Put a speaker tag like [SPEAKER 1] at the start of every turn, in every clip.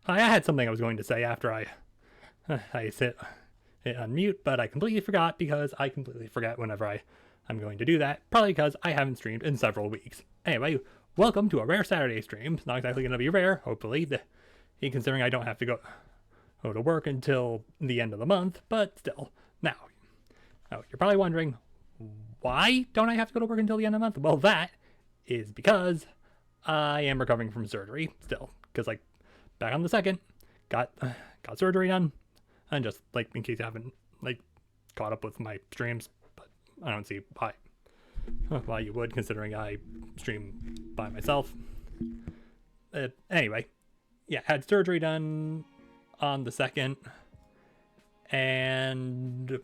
[SPEAKER 1] I had something I was going to say after I hit unmute, but I completely forgot because I completely forget whenever I'm going to do that. Probably because I haven't streamed in several weeks. Anyway, welcome to a rare Saturday stream. It's not exactly going to be rare, hopefully, considering I don't have to go to work until the end of the month, but still. Now, you're probably wondering, why don't I have to go to work until the end of the month? Well, that is because I am recovering from surgery still. Because, like, back on the 2nd, got surgery done. And just, like, in case you haven't, like, caught up with my streams, but I don't see why you would, considering I stream by myself. Anyway, yeah, had surgery done on the 2nd, and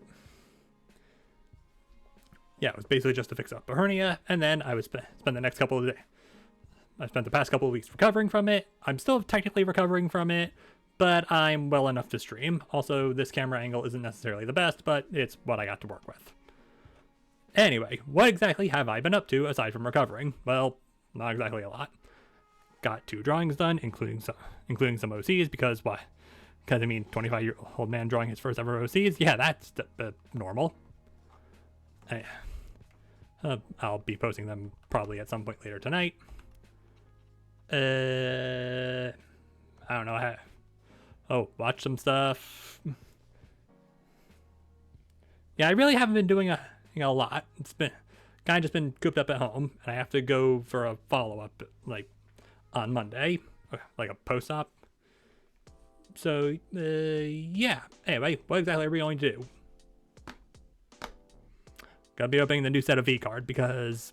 [SPEAKER 1] yeah, it was basically just to fix up a hernia, and then I would spend the next couple of days. I spent the past couple of weeks recovering from it. I'm still technically recovering from it, but I'm well enough to stream. Also, this camera angle isn't necessarily the best, but it's what I got to work with. Anyway, what exactly have I been up to aside from recovering? Well, not exactly a lot. Got 2 drawings done, including some OCs, because why? Because, I mean, 25-year-old man drawing his first ever OCs? Yeah, that's normal. I'll be posting them probably at some point later tonight. I don't know. Watch some stuff. Yeah, I really haven't been doing a lot. It's been kind of just been cooped up at home, and I have to go for a follow-up, like, on Monday, like a post-op. So, yeah. Anyway, what exactly are we going to do? Gonna be opening the new set of V Card because,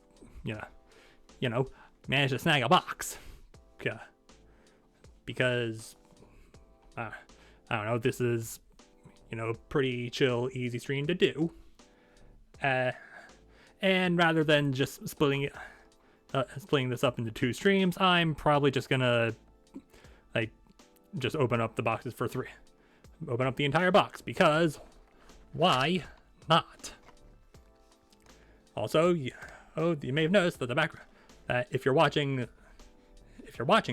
[SPEAKER 1] managed to snag a box. Because, I don't know, this is, pretty chill, easy stream to do. And rather than just splitting this up into 2 streams, I'm probably just gonna, like, just open up the boxes for 3. Open up the entire box, because why not? Also, you may have noticed that if you're watching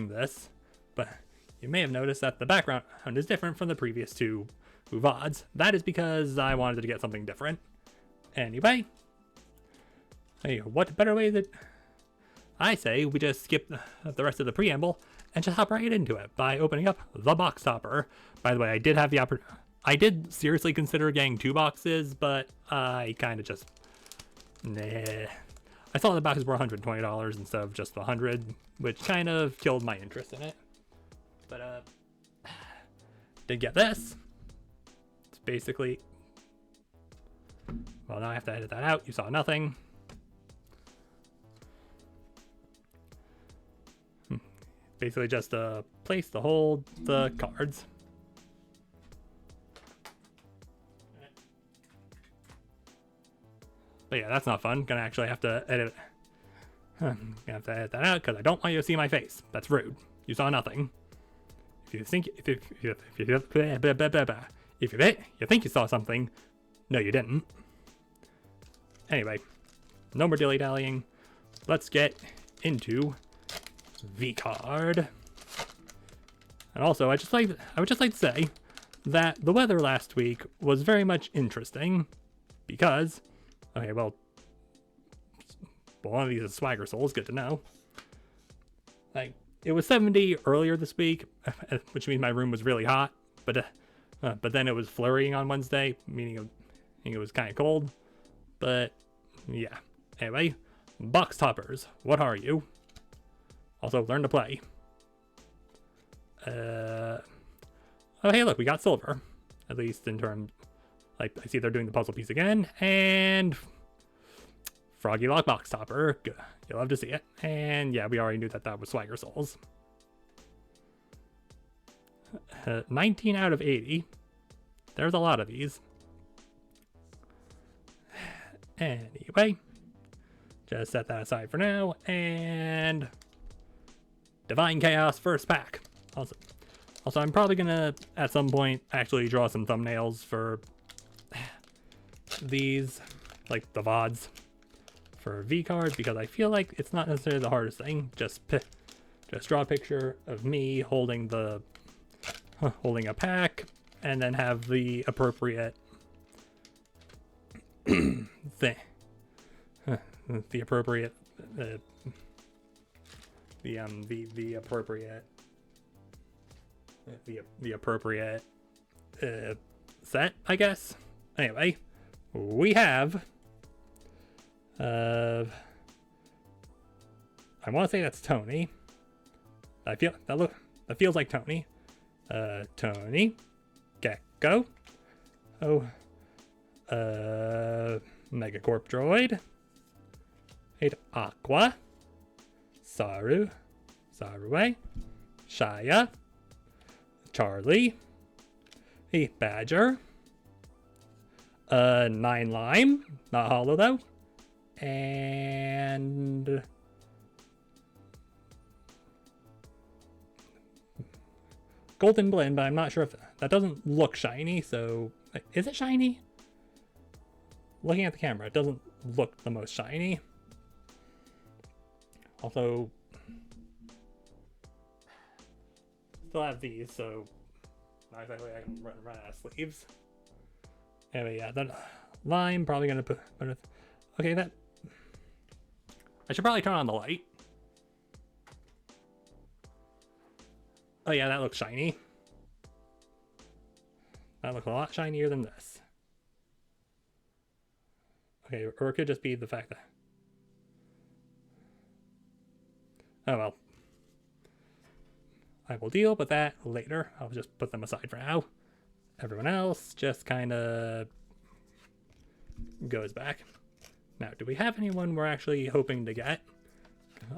[SPEAKER 1] this, but you may have noticed that the background is different from the previous 2 VODs. That is because I wanted to get something different. Anyway, what better way that I say we just skip the rest of the preamble and just hop right into it by opening up the box topper. By the way, I did have the opportunity. I did seriously consider getting 2 boxes, but I kind of just I saw the boxes were $120 instead of just $100, which kind of killed my interest in it. But did get this. It's basically, well, now I have to edit that out. You saw nothing. Basically just a place to hold the cards. But yeah, that's not fun. Gonna actually have to edit. Gonna have to edit that out because I don't want you to see my face. That's rude. You saw nothing. If you think you saw something, no, you didn't. Anyway, no more dilly dallying. Let's get into V Card. And also, I would just like to say that the weather last week was very much interesting because. Okay, well, one of these is Swagger Souls, good to know. Like, it was 70 earlier this week, which means my room was really hot, but then it was flurrying on Wednesday, meaning it was kind of cold. But, yeah. Anyway, box toppers, what are you? Also, learn to play. Oh, hey, look, we got silver. At least in terms. Like, I see they're doing the puzzle piece again, and Froggy Lock Box Topper. Good. You'll love to see it. And yeah, we already knew that was Swagger Souls. 19 out of 80. There's a lot of these. Anyway, just set that aside for now, and Divine Chaos first pack. Also, I'm probably gonna, at some point, actually draw some thumbnails for these, like the VODs for V cards, because I feel like it's not necessarily the hardest thing. Just draw a picture of me holding the holding a pack, and then have the appropriate thing, the appropriate, the appropriate, the appropriate set, I guess. Anyway, we have, I want to say that's Tony. That feels like Tony. Tony, Gecko, Megacorp Droid, Aqua, Sarue, Shia, Charlie, Badger, 9 Lime, not hollow though, and Golden Blend, but I'm not sure if that doesn't look shiny, so is it shiny? Looking at the camera, it doesn't look the most shiny. Also, still have these, so not exactly I can run out of sleeves. Anyway, yeah, that lime probably gonna put okay, that I should probably turn on the light. Oh yeah, that looks shiny. That looks a lot shinier than this. Okay, or it could just be the fact that... Oh well. I will deal with that later. I'll just put them aside for now. Everyone else just kind of goes back. Now, do we have anyone we're actually hoping to get?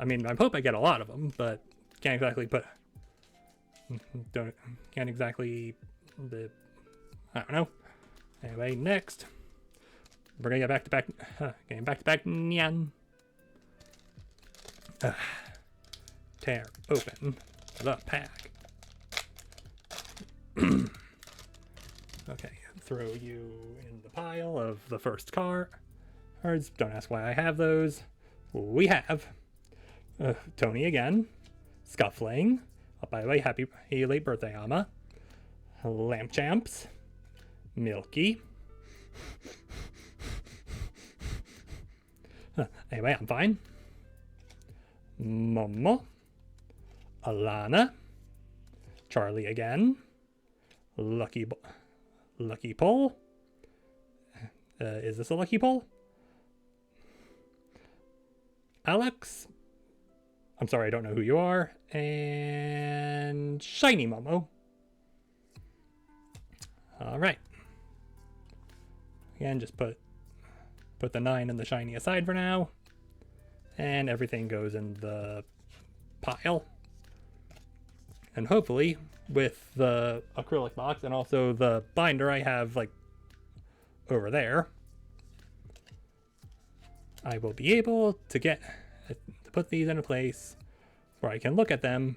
[SPEAKER 1] I mean, I hope I get a lot of them, but can't exactly put... Can't exactly... I don't know. Anyway, next. We're gonna get back-to-back... getting back-to-back Nyan. Tear open the pack. Okay, throw you in the pile of the first cards. Don't ask why I have those. We have Tony again, Scuffling. Oh, by the way, happy late birthday, Amma. Lamp Champs, Milky. Anyway, I'm fine. Momo, Alana, Charlie again, Lucky Pull. Is this a Lucky Pull? Alex. I'm sorry, I don't know who you are. And Shiny Momo. All right. Again, just put the 9 and the shiny aside for now. And everything goes in the pile. And hopefully, with the acrylic box and also the binder I have, like, over there, I will be able to put these in a place where I can look at them,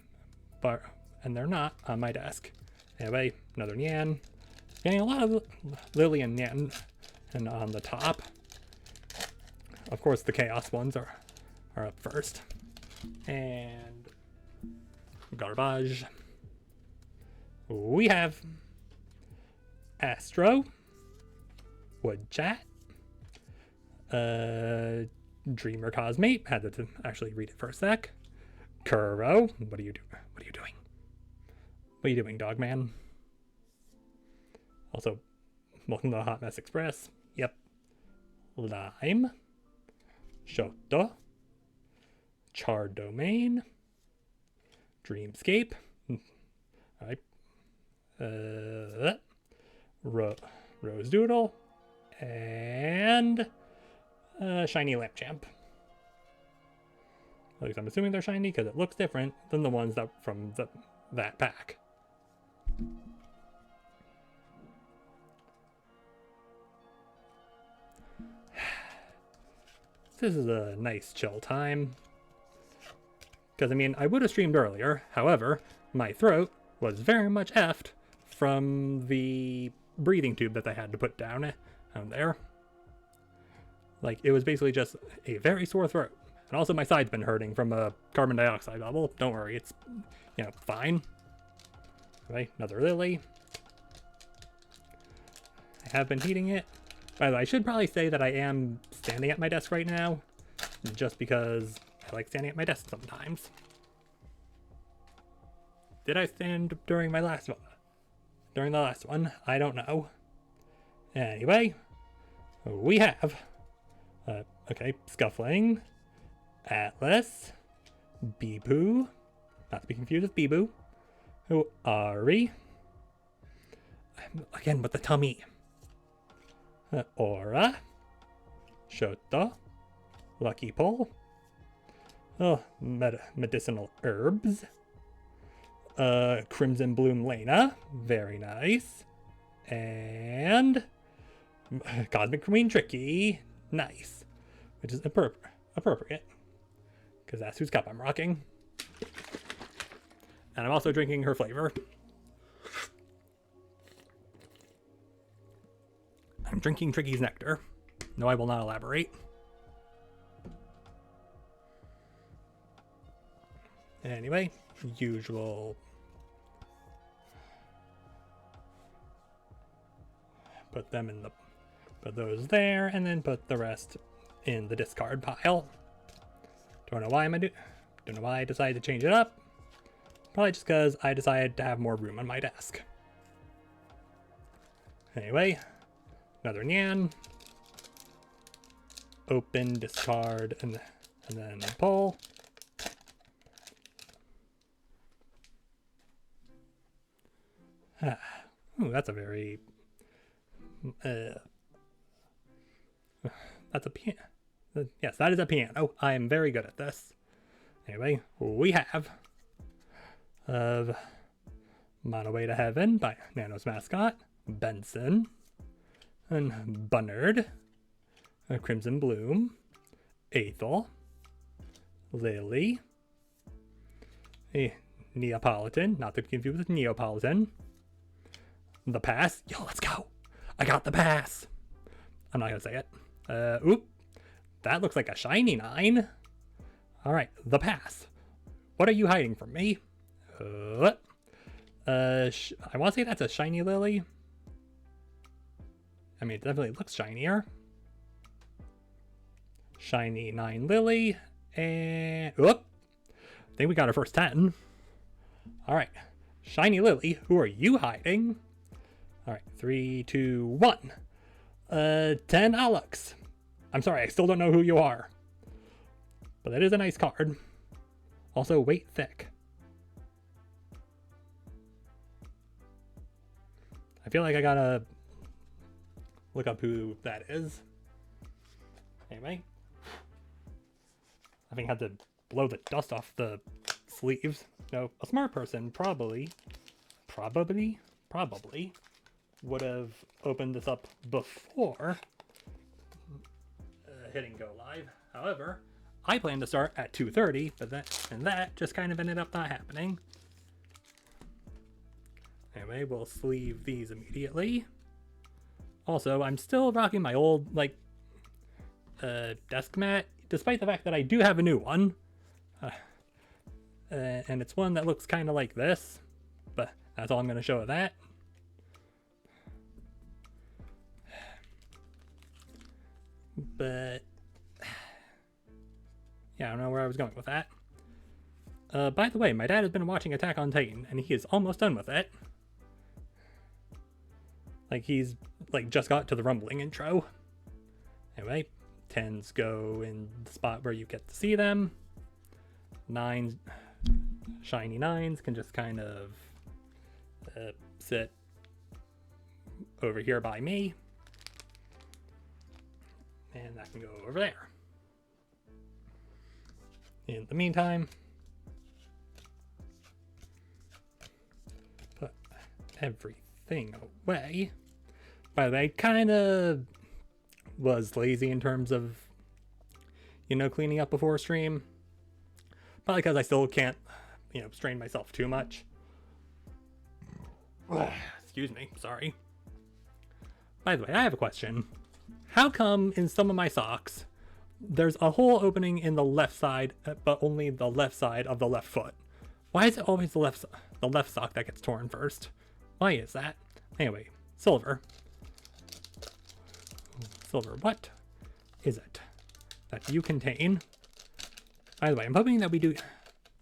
[SPEAKER 1] and they're not on my desk. Anyway, another Nyan. Getting a lot of Lillian Nyan and on the top. Of course, the Chaos ones are up first. And garbage. We have Astro, Woodchat, Dreamer Cosmate. Had to actually read it for a sec. Kuro, what are you doing? What are you doing? What are you doing, Dogman? Also, welcome to the Hot Mess Express. Yep. Lime, Shoto, Char Domain, Dreamscape. All right. Rose Doodle, and Shiny Lamp Champ. At least I'm assuming they're shiny because it looks different than the ones that from that pack. This is a nice chill time. Because, I mean, I would have streamed earlier. However, my throat was very much effed from the breathing tube that I had to put down there. Like, it was basically just a very sore throat. And also my side's been hurting from a carbon dioxide bubble. Don't worry, it's, fine. Okay, another lily. I have been heating it. By the way, I should probably say that I am standing at my desk right now, just because I like standing at my desk sometimes. Did I stand during my last one? During the last one? I don't know. Anyway, we have, okay, Scuffling, Atlas, Beepoo, not to be confused with Beeboo, Ari, again with the tummy, Aura, Shota, Lucky Pull, medicinal herbs, Crimson Bloom Lena, very nice, and Cosmic Queen Tricky, nice, which is appropriate, because that's whose cup I'm rocking. And I'm also drinking her flavor. I'm drinking Tricky's nectar. No, I will not elaborate. Anyway, usual. Put them in the, put those there, and then put the rest in the discard pile. Don't know why don't know why I decided to change it up. Probably just because I decided to have more room on my desk. Anyway, another Nyan. Open, discard, and then pull. Ooh, that's a very... that's a piano. Yes, that is a piano. I am very good at this. Anyway, we have of On Way to Heaven by Nano's mascot, Benson, and Bunnard, Crimson Bloom, Aethel, Lily, a Neapolitan, not to be confused with Neapolitan, the pass. Yo, let's go. I got the pass. I'm not gonna say it. Oop. That looks like a shiny 9. All right, the pass. What are you hiding from me? I want to say that's a shiny Lily. I mean, it definitely looks shinier. Shiny 9 Lily. And... Oop. I think we got our first 10. All right. Shiny Lily, who are you hiding? All right, 3, 2, 1. 10 Alex. I'm sorry, I still don't know who you are. But that is a nice card. Also, weight thick. I feel like I gotta look up who that is. Anyway. I think I had to blow the dust off the sleeves. No, a smart person probably would have opened this up before hitting go live. However, I planned to start at 2:30, but that just kind of ended up not happening. Anyway, we'll sleeve these immediately. Also, I'm still rocking my old desk mat, despite the fact that I do have a new one. And it's one that looks kind of like this, but that's all I'm going to show of that. But yeah, I don't know where I was going with that. By the way, my dad has been watching Attack on Titan, and he is almost done with it. Like, he's just got to the rumbling intro. Anyway, 10s go in the spot where you get to see them. 9s, shiny 9s can just kind of sit over here by me. And that can go over there. In the meantime, put everything away. By the way, kind of was lazy in terms of, cleaning up before stream. Probably because I still can't, strain myself too much. Excuse me, sorry. By the way, I have a question. How come in some of my socks, there's a hole opening in the left side, but only the left side of the left foot? Why is it always the left sock that gets torn first? Why is that? Anyway, silver. Silver, what is it that you contain? By the way, I'm hoping that we do...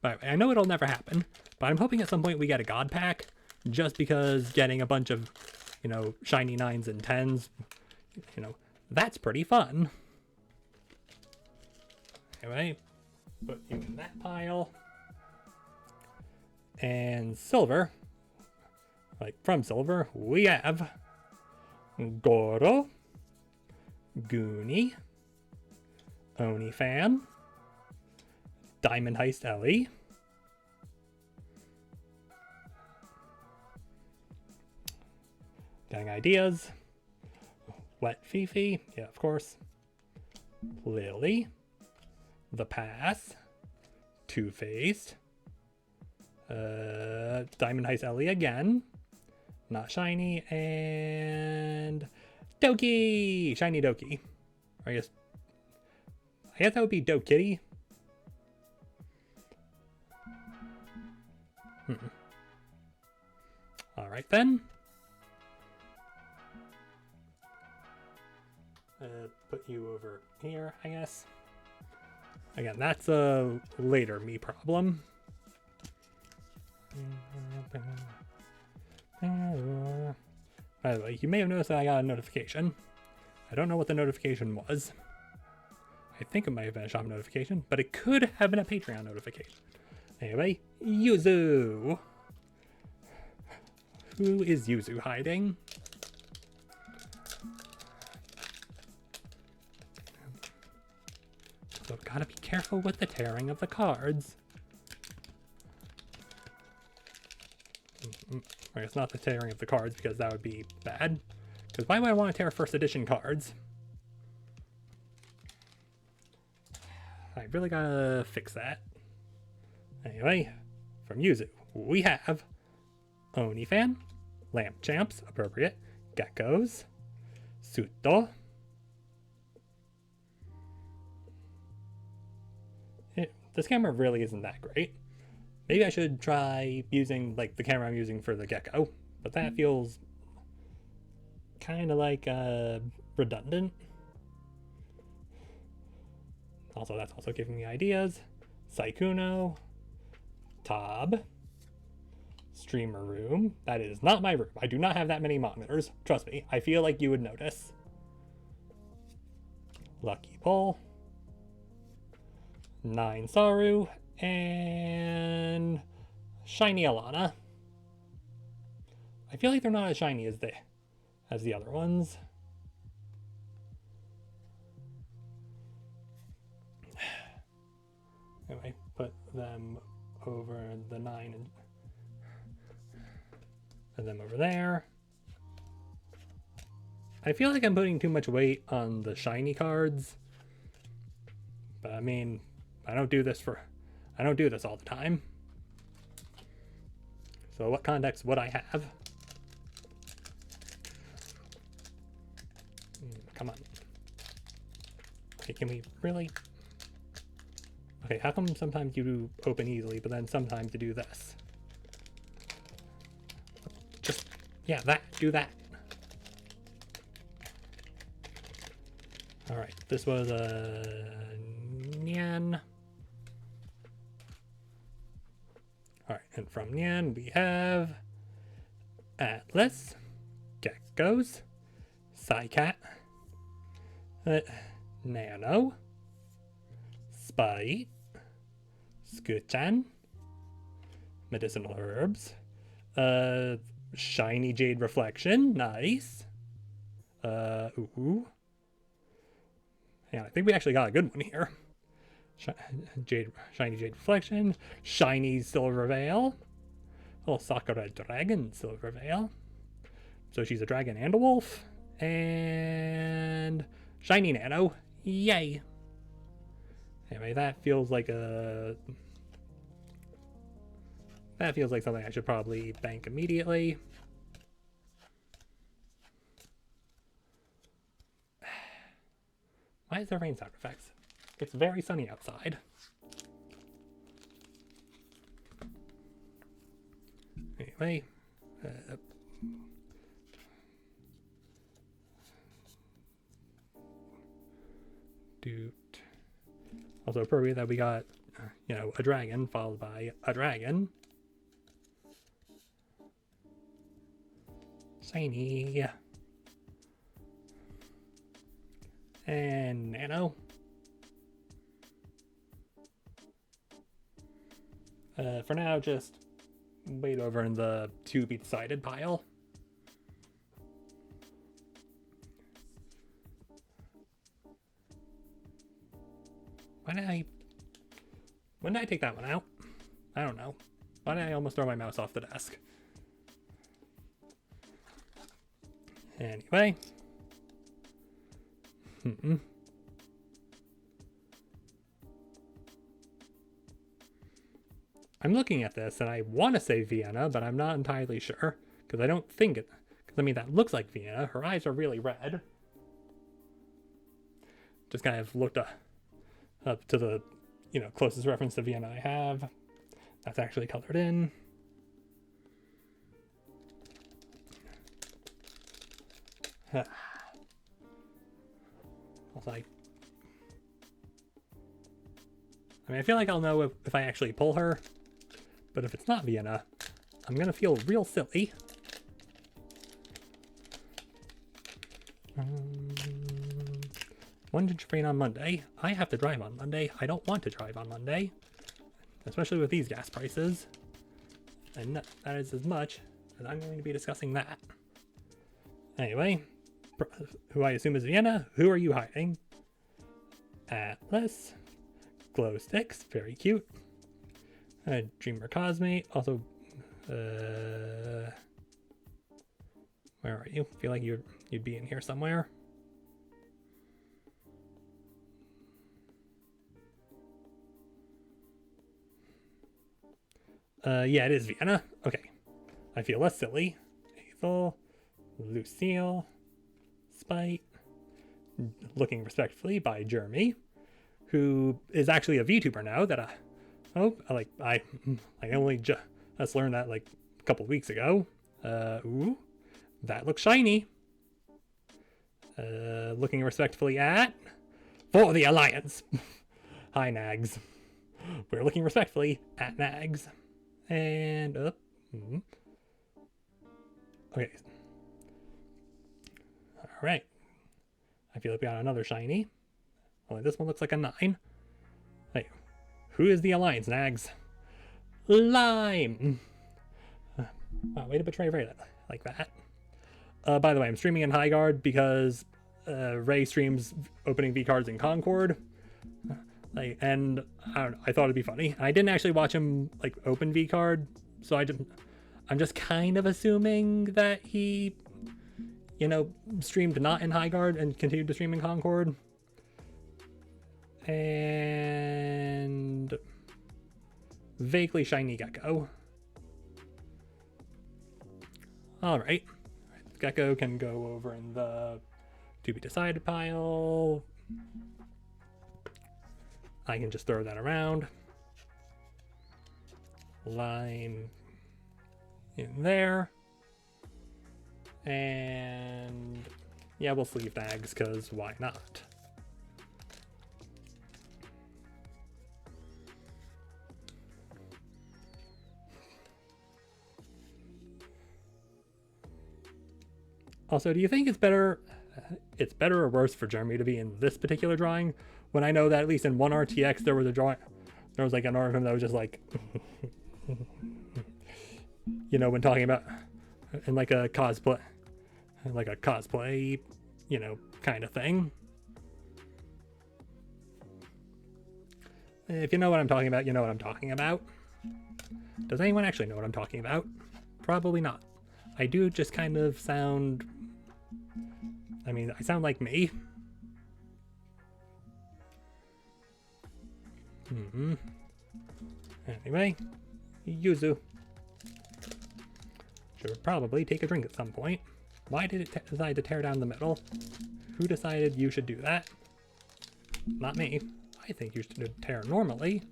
[SPEAKER 1] By the way, I know it'll never happen, but I'm hoping at some point we get a God pack, just because getting a bunch of, you know, shiny 9s and 10s, you know, that's pretty fun. Anyway, put you in that pile. And silver, like from silver, we have Goro, Goonie, Onifan, Diamond Heist Ellie, Getting Ideas, Wet Fifi, yeah, of course, Lily, The Pass, Two-Faced, Diamond Heist Ellie again, not shiny, and Doki! Shiny Doki. I guess that would be Dokitty. Alright then. Put you over here, I guess. Again, that's a later me problem. By the way, you may have noticed that I got a notification. I don't know what the notification was. I think it might have been a shop notification, but it could have been a Patreon notification. Anyway, Yuzu! Who is Yuzu hiding? So gotta be careful with the tearing of the cards. I guess not the tearing of the cards, because that would be bad. Because why would I want to tear first edition cards? I really gotta fix that. Anyway, from Yuzu, we have Onifan, Lamp Champs, appropriate, Geckos, Suto, this camera really isn't that great. Maybe I should try using like the camera I'm using for the Gecko, but that feels kind of like redundant. Also, that's also giving me ideas. Saikuno, Tob, Streamer Room. That is not my room. I do not have that many monitors. Trust me, I feel like you would notice. Lucky Pull, 9 Saru, and Shiny Alana. I feel like they're not as shiny as the other ones. Anyway, put them over the 9 and put them over there. I feel like I'm putting too much weight on the shiny cards, but I mean, I don't do this all the time. So what context would I have? Come on. Okay, can we really? Okay, how come sometimes you do open easily, but then sometimes you do this? Just, yeah, do that. Alright, this was a Nyan. Alright, and from Nyan we have Atlas, Geckos, Psycat, Nano, Spite, Skuchan, Medicinal Herbs, Shiny Jade Reflection, nice. Ooh. Yeah, I think we actually got a good one here. Shiny Jade Reflection, Shiny Silver Veil, oh, Sakura Dragon Silver Veil. So she's a dragon and a wolf. And Shiny Nano, yay. Anyway, that feels like something I should probably bank immediately. Why is there rain sound effects? It's very sunny outside. Anyway, also appropriate that we got, you know, a dragon followed by a dragon. Shiny. And nano. For now, just wait over in the to be decided pile. When did I take that one out? I don't know. Why did I almost throw my mouse off the desk? Anyway. I'm looking at this and I want to say Vienna, but I'm not entirely sure because I don't think it. Because I mean, that looks like Vienna. Her eyes are really red. Just kind of looked up to the, you know, closest reference to Vienna I have. That's actually colored in. Also, I mean, I feel like I'll know if I actually pull her, but if it's not Vienna, I'm gonna feel real silly. One train on Monday. I have to drive on Monday. I don't want to drive on Monday, especially with these gas prices. And that is as much as I'm going to be discussing that. Anyway, who I assume is Vienna. Who are you hiding? Atlas. Glow sticks. Very cute. Dreamer Cosmate. Also, where are you? Feel like you'd be in here somewhere. Yeah, it is Vienna. Okay. I feel less silly. Hazel, Lucille, Spite, Looking Respectfully by Jeremy, who is actually a VTuber now that I only just learned that like a couple weeks ago. Ooh, that looks shiny. Looking respectfully at For the Alliance. Hi, Nags. We're looking respectfully at Nags. And up. Okay. Alright. I feel like we got another shiny. Only this one looks like a 9. Hey, who is the Alliance, Nags? Lime! Wow, way to betray Ray like that. By the way, I'm streaming in Highguard because Ray streams opening V cards in Concord. And I don't know, I thought it'd be funny. I didn't actually watch him like open V card, so I'm just kind of assuming that he, you know, streamed not in Highguard and continued to stream in Concord. And vaguely shiny Gecko. Alright. Gecko can go over in the to be decided pile. I can just throw that around. Lime in there. And yeah, we'll sleeve Nags because why not? Also, do you think it's better or worse for Jeremy to be in this particular drawing when I know that at least in one RTX there was a drawing, there was like an art of him that was just like, you know, when talking about in like a cosplay, you know, kind of thing. If you know what I'm talking about, you know what I'm talking about. Does anyone actually know what I'm talking about? Probably not. I do just kind of sound, I mean, I sound like me. Anyway, Yuzu. Should probably take a drink at some point. Why did it decide to tear down the middle? Who decided you should do that? Not me. I think you should tear normally.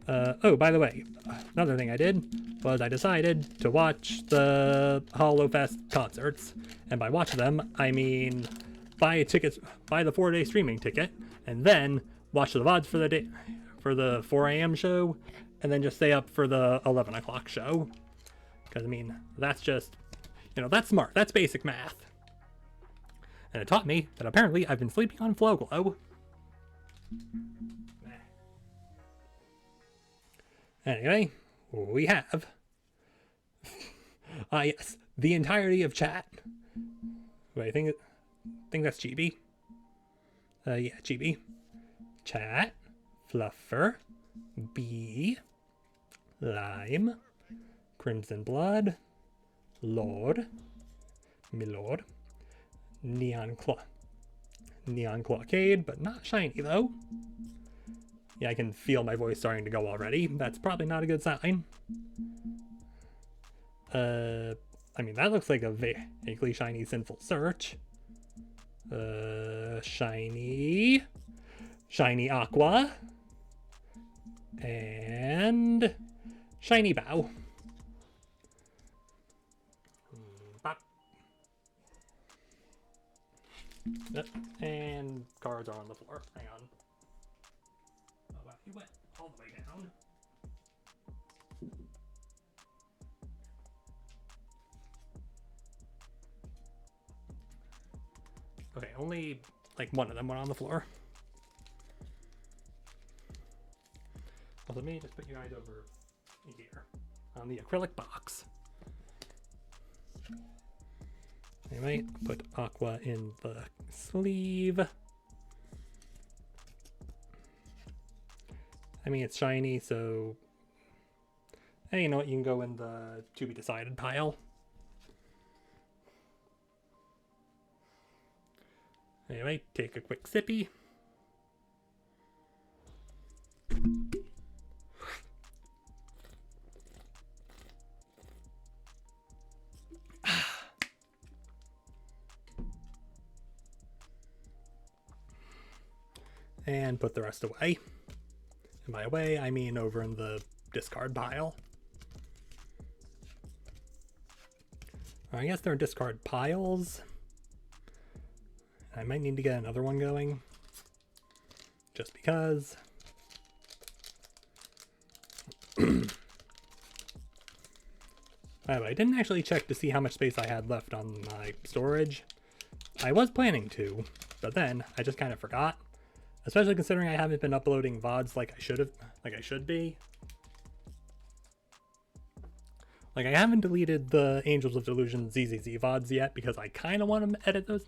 [SPEAKER 1] Oh, by the way, another thing I did was I decided to watch the HoloFest concerts. And by watch them, I mean buy tickets, buy the 4-day streaming ticket, and then watch the VODs for the day, for the 4 a.m. show, and then just stay up for the 11 o'clock show. Because, I mean, that's just, that's smart. That's basic math. And it taught me that apparently I've been sleeping on Flowglow. Anyway, we have, yes, the entirety of chat. Wait, I think that's Chibi. Yeah, Chibi. Chat, Fluffer, Bee, Lime, Crimson Blood, Lord, Milord, Neon Clawcade, but not shiny though. Yeah, I can feel my voice starting to go already. That's probably not a good sign. I mean, that looks like a vaguely shiny Sinful Search. Shiny Aqua. And shiny Bow. Bop. Yep. And cards are on the floor. Hang on. Oh wow, he went all the way down. Okay, only like one of them went on the floor. Well, let me just put you guys over here on the acrylic box. Anyway, put Aqua in the sleeve. I mean, it's shiny, so hey, you know what? You can go in the to be decided pile. Anyway, take a quick sippy. And put the rest away. And by away, I mean over in the discard pile. I guess they're discard piles. I might need to get another one going. Just because. I didn't actually check to see how much space I had left on my storage. I was planning to, but then I just kind of forgot. Especially considering I haven't been uploading VODs like I should be. Like, I haven't deleted the Angels of Delusion ZZZ VODs yet because I kind of want to edit those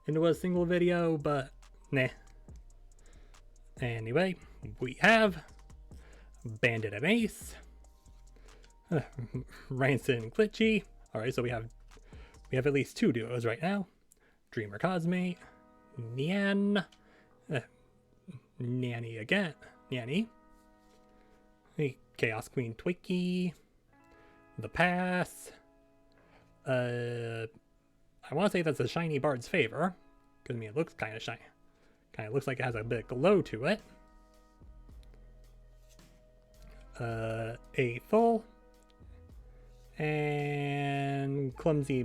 [SPEAKER 1] into a single video, but nah. Anyway, we have Bandit and Ace, Rancid and Glitchy. Alright, so we have at least 2 duos right now. Dreamer Cosmate, Nian, Nanny again, Nanny, Chaos Queen Twiki, The Pass. I want to say that's a shiny Bard's Favor, because I mean it looks kind of shiny. Kind of looks like it has a bit of glow to it. Aethel and Clumsy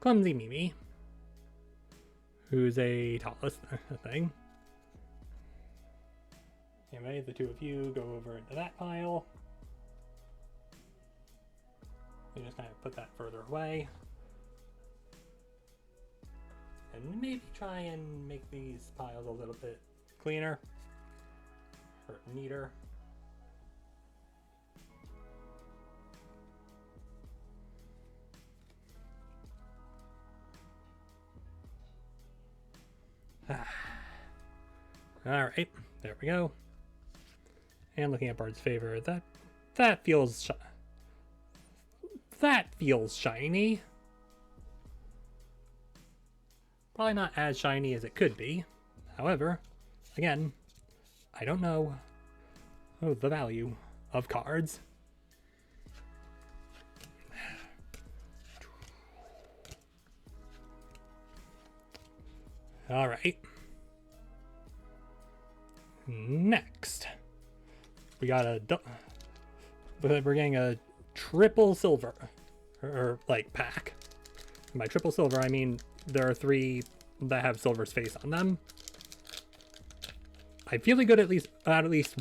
[SPEAKER 1] Mimi, who's a Tallest thing. Anyway, the 2 of you go over into that pile. You just kind of put that further away. And maybe try and make these piles a little bit cleaner or neater. Alright, there we go. And looking at Bard's Favor, that feels shiny. Probably not as shiny as it could be. However, again, I don't know the value of cards. Alright. Next, we got we're getting a triple silver, or like pack. By triple silver, I mean there are 3 that have silver's face on them. I feel good at least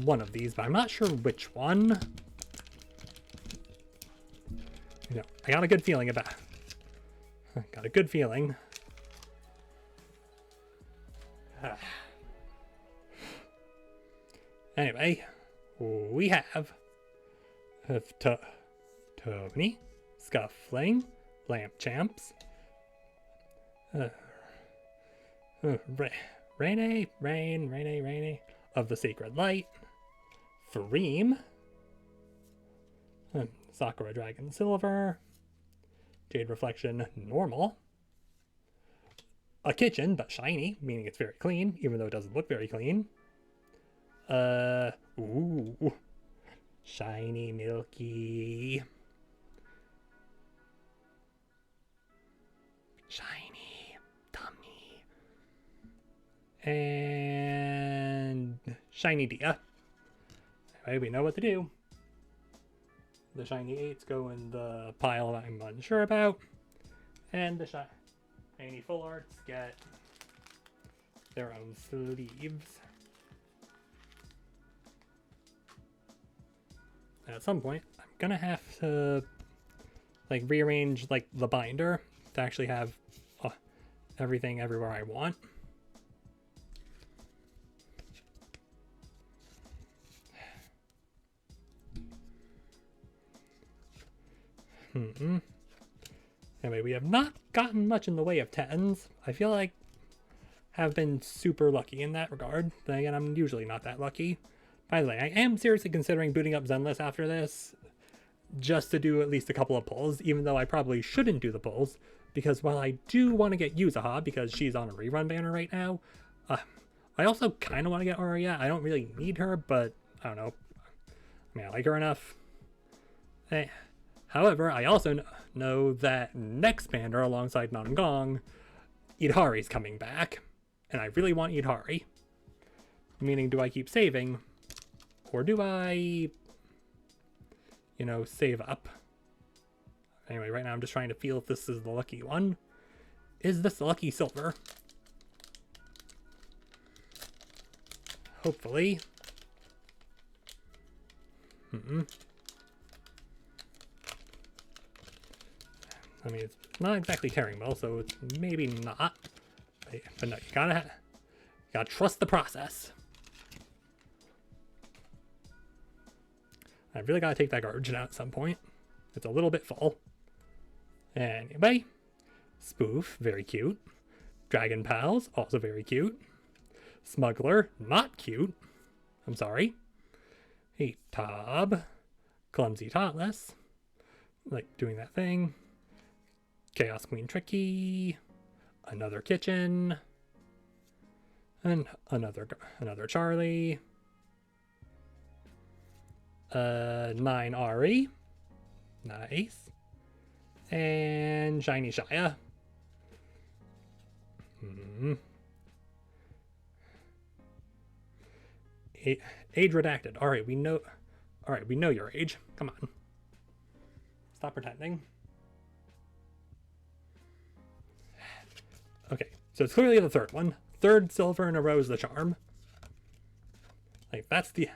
[SPEAKER 1] one of these, but I'm not sure which one. You know, I got a good feeling about. Got a good feeling. Anyway, we have Tony, Scuffling, Lamp Champs, Rainy of the Sacred Light, Fareem, Sakura Dragon Silver, Jade Reflection Normal, a kitchen but shiny, meaning it's very clean, even though it doesn't look very clean. Ooh, shiny Milky. Shiny Tummy. And shiny Dia. Anyway, we know what to do. The shiny 8s go in the pile I'm unsure about. And the shiny full arts get their own sleeves. At some point, I'm gonna have to like rearrange like the binder to actually have everything everywhere I want. Anyway, we have not gotten much in the way of 10s. I feel like have been super lucky in that regard. Then again, I'm usually not that lucky. By the way, I am seriously considering booting up Zenless after this, just to do at least a couple of pulls, even though I probably shouldn't do the pulls, because while I do want to get Yuzaha, because she's on a rerun banner right now, I also kind of want to get Arya. I don't really need her, but I don't know. I mean, I like her enough. However, I also know that next banner alongside Nangong, Idhari's coming back, and I really want Idhari. Meaning, do I keep saving? Or do I, you know, save up? Anyway, right now I'm just trying to feel if this is the lucky one. Is this the lucky silver? Hopefully. I mean, it's not exactly tearing well, so it's maybe not. But no, you gotta trust the process. I really gotta take that garbage out at some point. It's a little bit full. Anyway, Spoof, very cute. Dragon Pals, also very cute. Smuggler, not cute. I'm sorry. Hey, Tob. Clumsy Totless. Like doing that thing. Chaos Queen Tricky. Another Kitchen. And another Charlie. 9 Ari. Nice. And Shiny Shia. Age redacted. Alright, we know your age. Come on. Stop pretending. Okay, so it's clearly the third one. Third silver in a row is the charm. Like that's the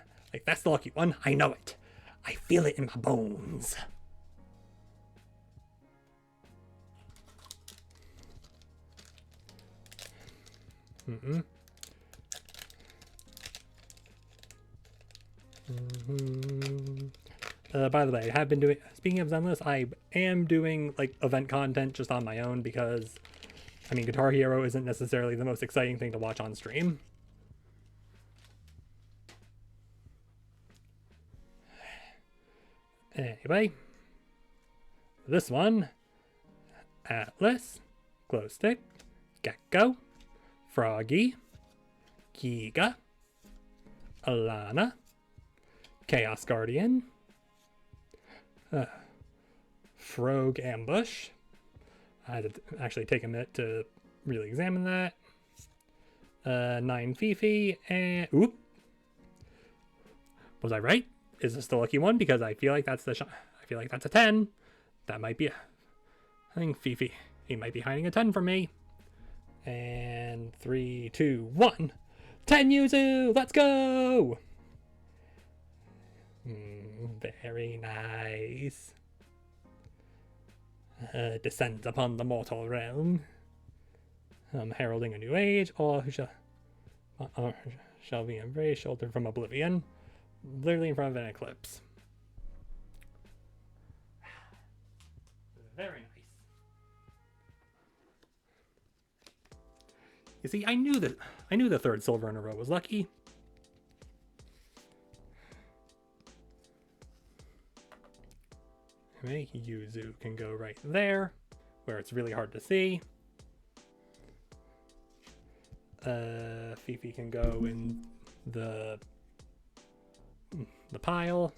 [SPEAKER 1] lucky one. I know it. I feel it in my bones. By the way, I have been doing, speaking of Zenless, I am doing like event content just on my own because, I mean, Guitar Hero isn't necessarily the most exciting thing to watch on stream. Anyway, this one, Atlas, Glowstick, Gecko, Froggy, Kiga, Alana, Chaos Guardian, Frog Ambush. I had to actually take a minute to really examine that. 9 Fifi, and Was I right? Is this the lucky one? Because I feel like that's I feel like that's a 10. That might be I think Fifi, he might be hiding a 10 from me. And 3, 2, 1. 10 Yuzu! Let's go! Very nice. Descends upon the mortal realm. Heralding a new age, or who shall be embraced, sheltered from oblivion. Literally in front of an eclipse. Very nice. You see, I knew the third silver in a row was lucky. Anyway, Yuzu can go right there, where it's really hard to see. Fifi can go in the pile,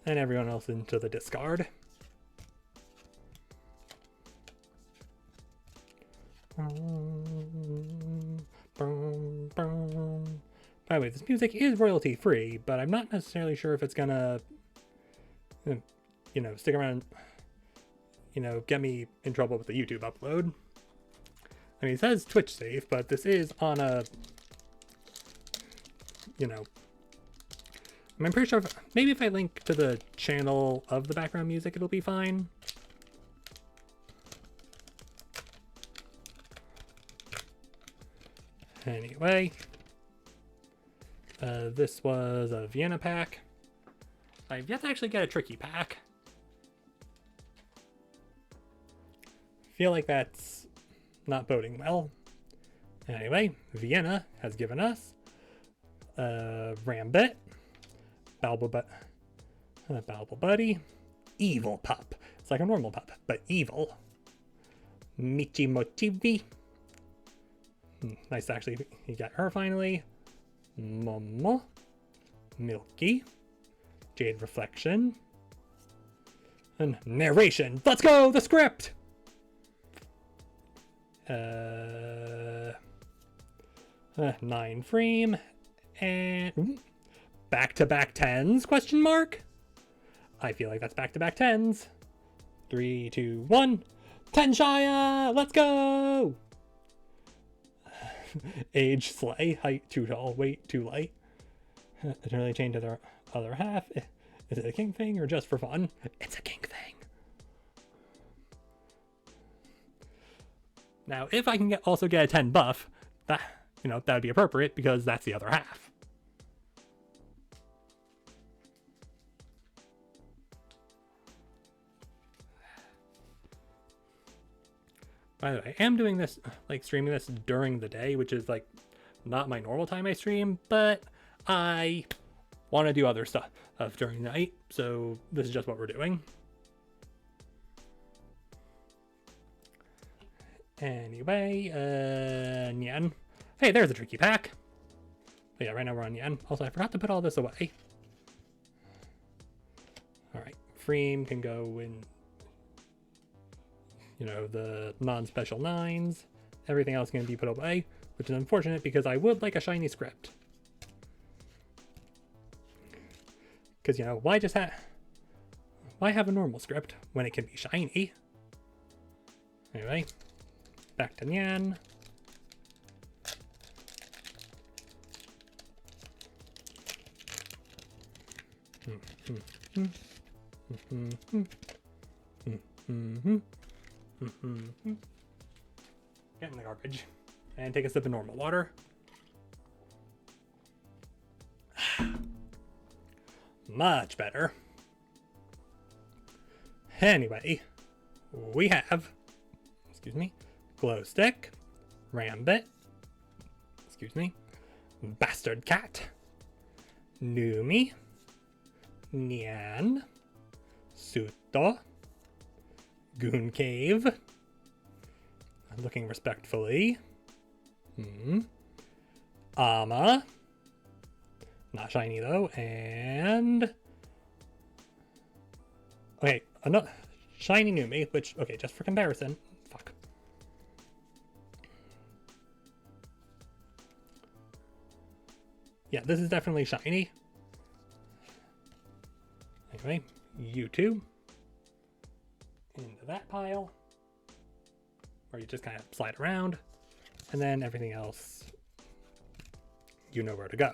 [SPEAKER 1] and everyone else into the discard. By the way, this music is royalty free, but I'm not necessarily sure if it's gonna, you know, stick around, you know, get me in trouble with the YouTube upload. I mean, it says Twitch safe, but this is on a, you know, I'm pretty sure maybe if I link to the channel of the background music, it'll be fine. Anyway, this was a Vienna pack. I've yet to actually get a tricky pack. Feel like that's not boding well. Anyway, Vienna has given us Rambit, Balble Buddy, Evil Pup. It's like a normal pup, but evil. Michi Mochivi. Nice, actually, he got her finally. Momo, Milky, Jade Reflection, and narration. Let's go, the script! 9 frame, and back-to-back 10s, question mark? I feel like that's back-to-back 10s. 3, 2, 1. 10 Shia! Let's go! Age slay, height too tall, weight too light. Eternally chained to their other half. Is it a king thing or just for fun? It's a king thing. Now, if I can also get a 10 buff, that, you know, that would be appropriate because that's the other half. By the way, I am doing this, like streaming this during the day, which is like not my normal time I stream, but I want to do other stuff during the night, so this is just what we're doing. Anyway, Nyan. Hey, there's a tricky pack. But yeah, right now we're on Nyan. Also, I forgot to put all this away. Alright, Freem can go in, you know, the non-special 9s. Everything else can be put away, which is unfortunate because I would like a shiny script. Because, you know, why have a normal script when it can be shiny? Anyway, back to Nyan. Get in the garbage and take a sip of normal water. Much better. Anyway, we have, excuse me, Glow Stick, Rambit, excuse me, Bastard Cat, Numi, Nyan, Suto, Goon Cave, looking respectfully, Ama, not shiny though, and okay, another shiny Numi, which, okay, just for comparison, fuck. Yeah, this is definitely shiny. Anyway, you two into that pile, where you just kind of slide around, and then everything else, you know where to go.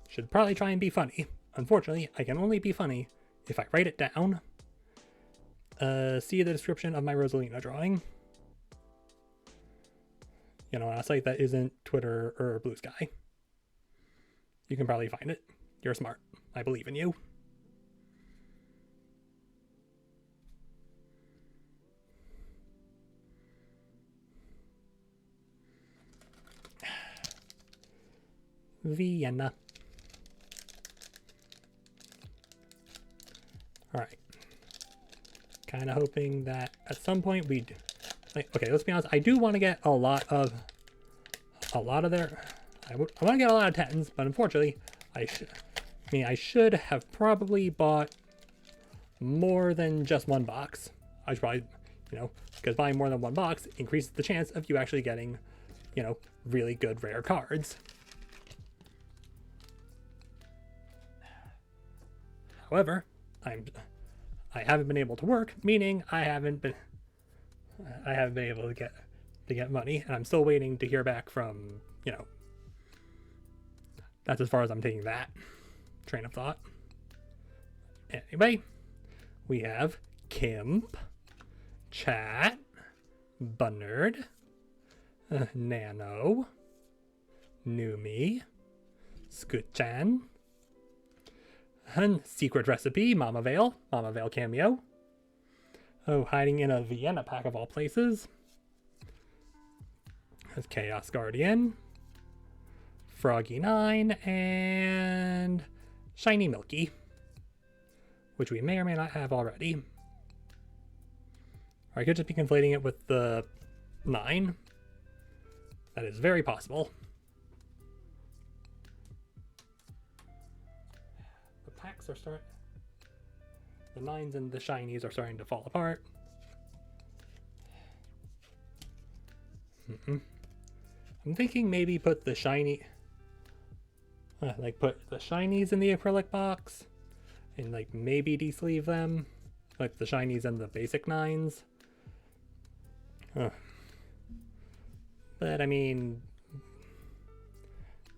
[SPEAKER 1] Should probably try and be funny. Unfortunately, I can only be funny if I write it down. See the description of my Rosalina drawing. You know, on a site that isn't Twitter or Blue Sky. You can probably find it. You're smart. I believe in you. Vienna. Alright. Kind of hoping that at some point we'd... Like, okay, let's be honest. I do want to get a lot of their... I want to get a lot of 10s, but unfortunately, I should have probably bought more than just one box. I should probably, you know, because buying more than one box increases the chance of you actually getting, you know, really good rare cards. However, I haven't been able to work, meaning I haven't been able to get money, and I'm still waiting to hear back from, you know, that's as far as I'm taking that train of thought. Anyway, we have Kimp, Chat, Bunnard, Nano, Numi, Scootchan, Secret Recipe, Mama Vale cameo. Oh, hiding in a Vienna pack of all places. There's Chaos Guardian, Froggy 9, and Shiny Milky, which we may or may not have already. Or I could just be conflating it with the 9. That is very possible. The packs are starting... The 9s and the shinies are starting to fall apart. I'm thinking maybe put the shiny... like put the shinies in the acrylic box. And like maybe de-sleeve them. Like the shinies and the basic 9s. But I mean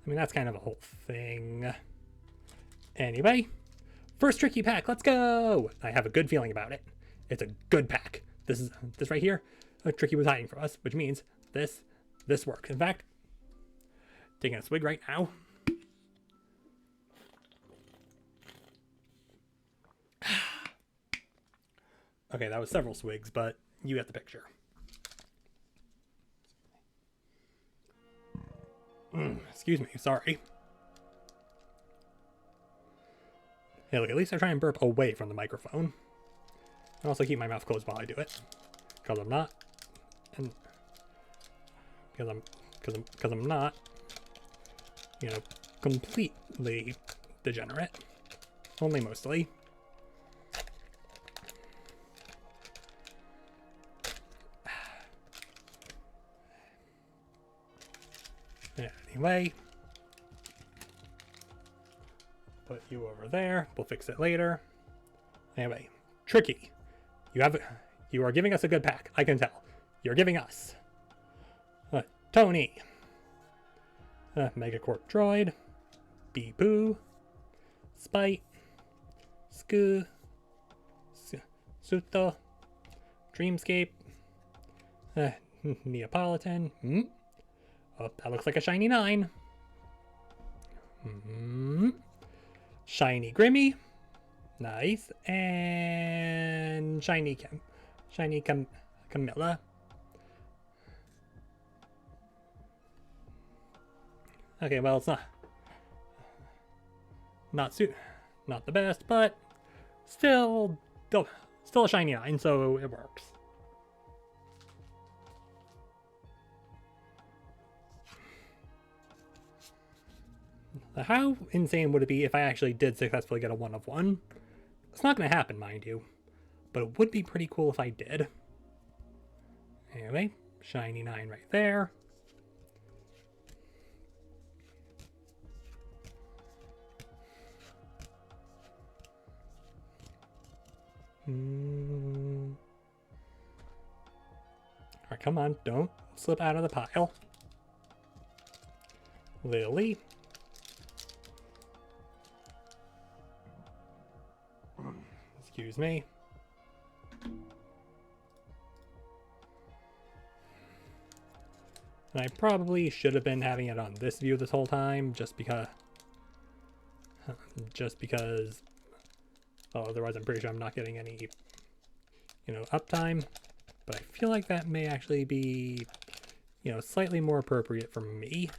[SPEAKER 1] that's kind of a whole thing. Anyway, first tricky pack, let's go! I have a good feeling about it. It's a good pack. This right here, Tricky was hiding from us, which means this works. In fact, taking a swig right now. Okay, that was several swigs, but you get the picture. Excuse me, sorry. Hey, look, at least I try and burp away from the microphone. And also keep my mouth closed while I do it. Because I'm not. And because I'm not, you know, completely degenerate. Only mostly. Anyway, put you over there. We'll fix it later. Anyway, Tricky, you are giving us a good pack. I can tell. You're giving us Tony, Megacorp Droid, Bee-Poo, Spite, Suto, Dreamscape, Neapolitan. Oh, that looks like a shiny 9. Shiny Grimmy. Nice. And shiny Camilla. Okay, well, it's not the best, but still a shiny 9, so it works. How insane would it be if I actually did successfully get a 1 of 1? It's not going to happen, mind you, but it would be pretty cool if I did. Anyway, shiny 9 right there. Alright, come on, don't slip out of the pile. Lily. Excuse me. And I probably should have been having it on this view this whole time, just because, well, otherwise I'm pretty sure I'm not getting any, uptime. But I feel like that may actually be, slightly more appropriate for me.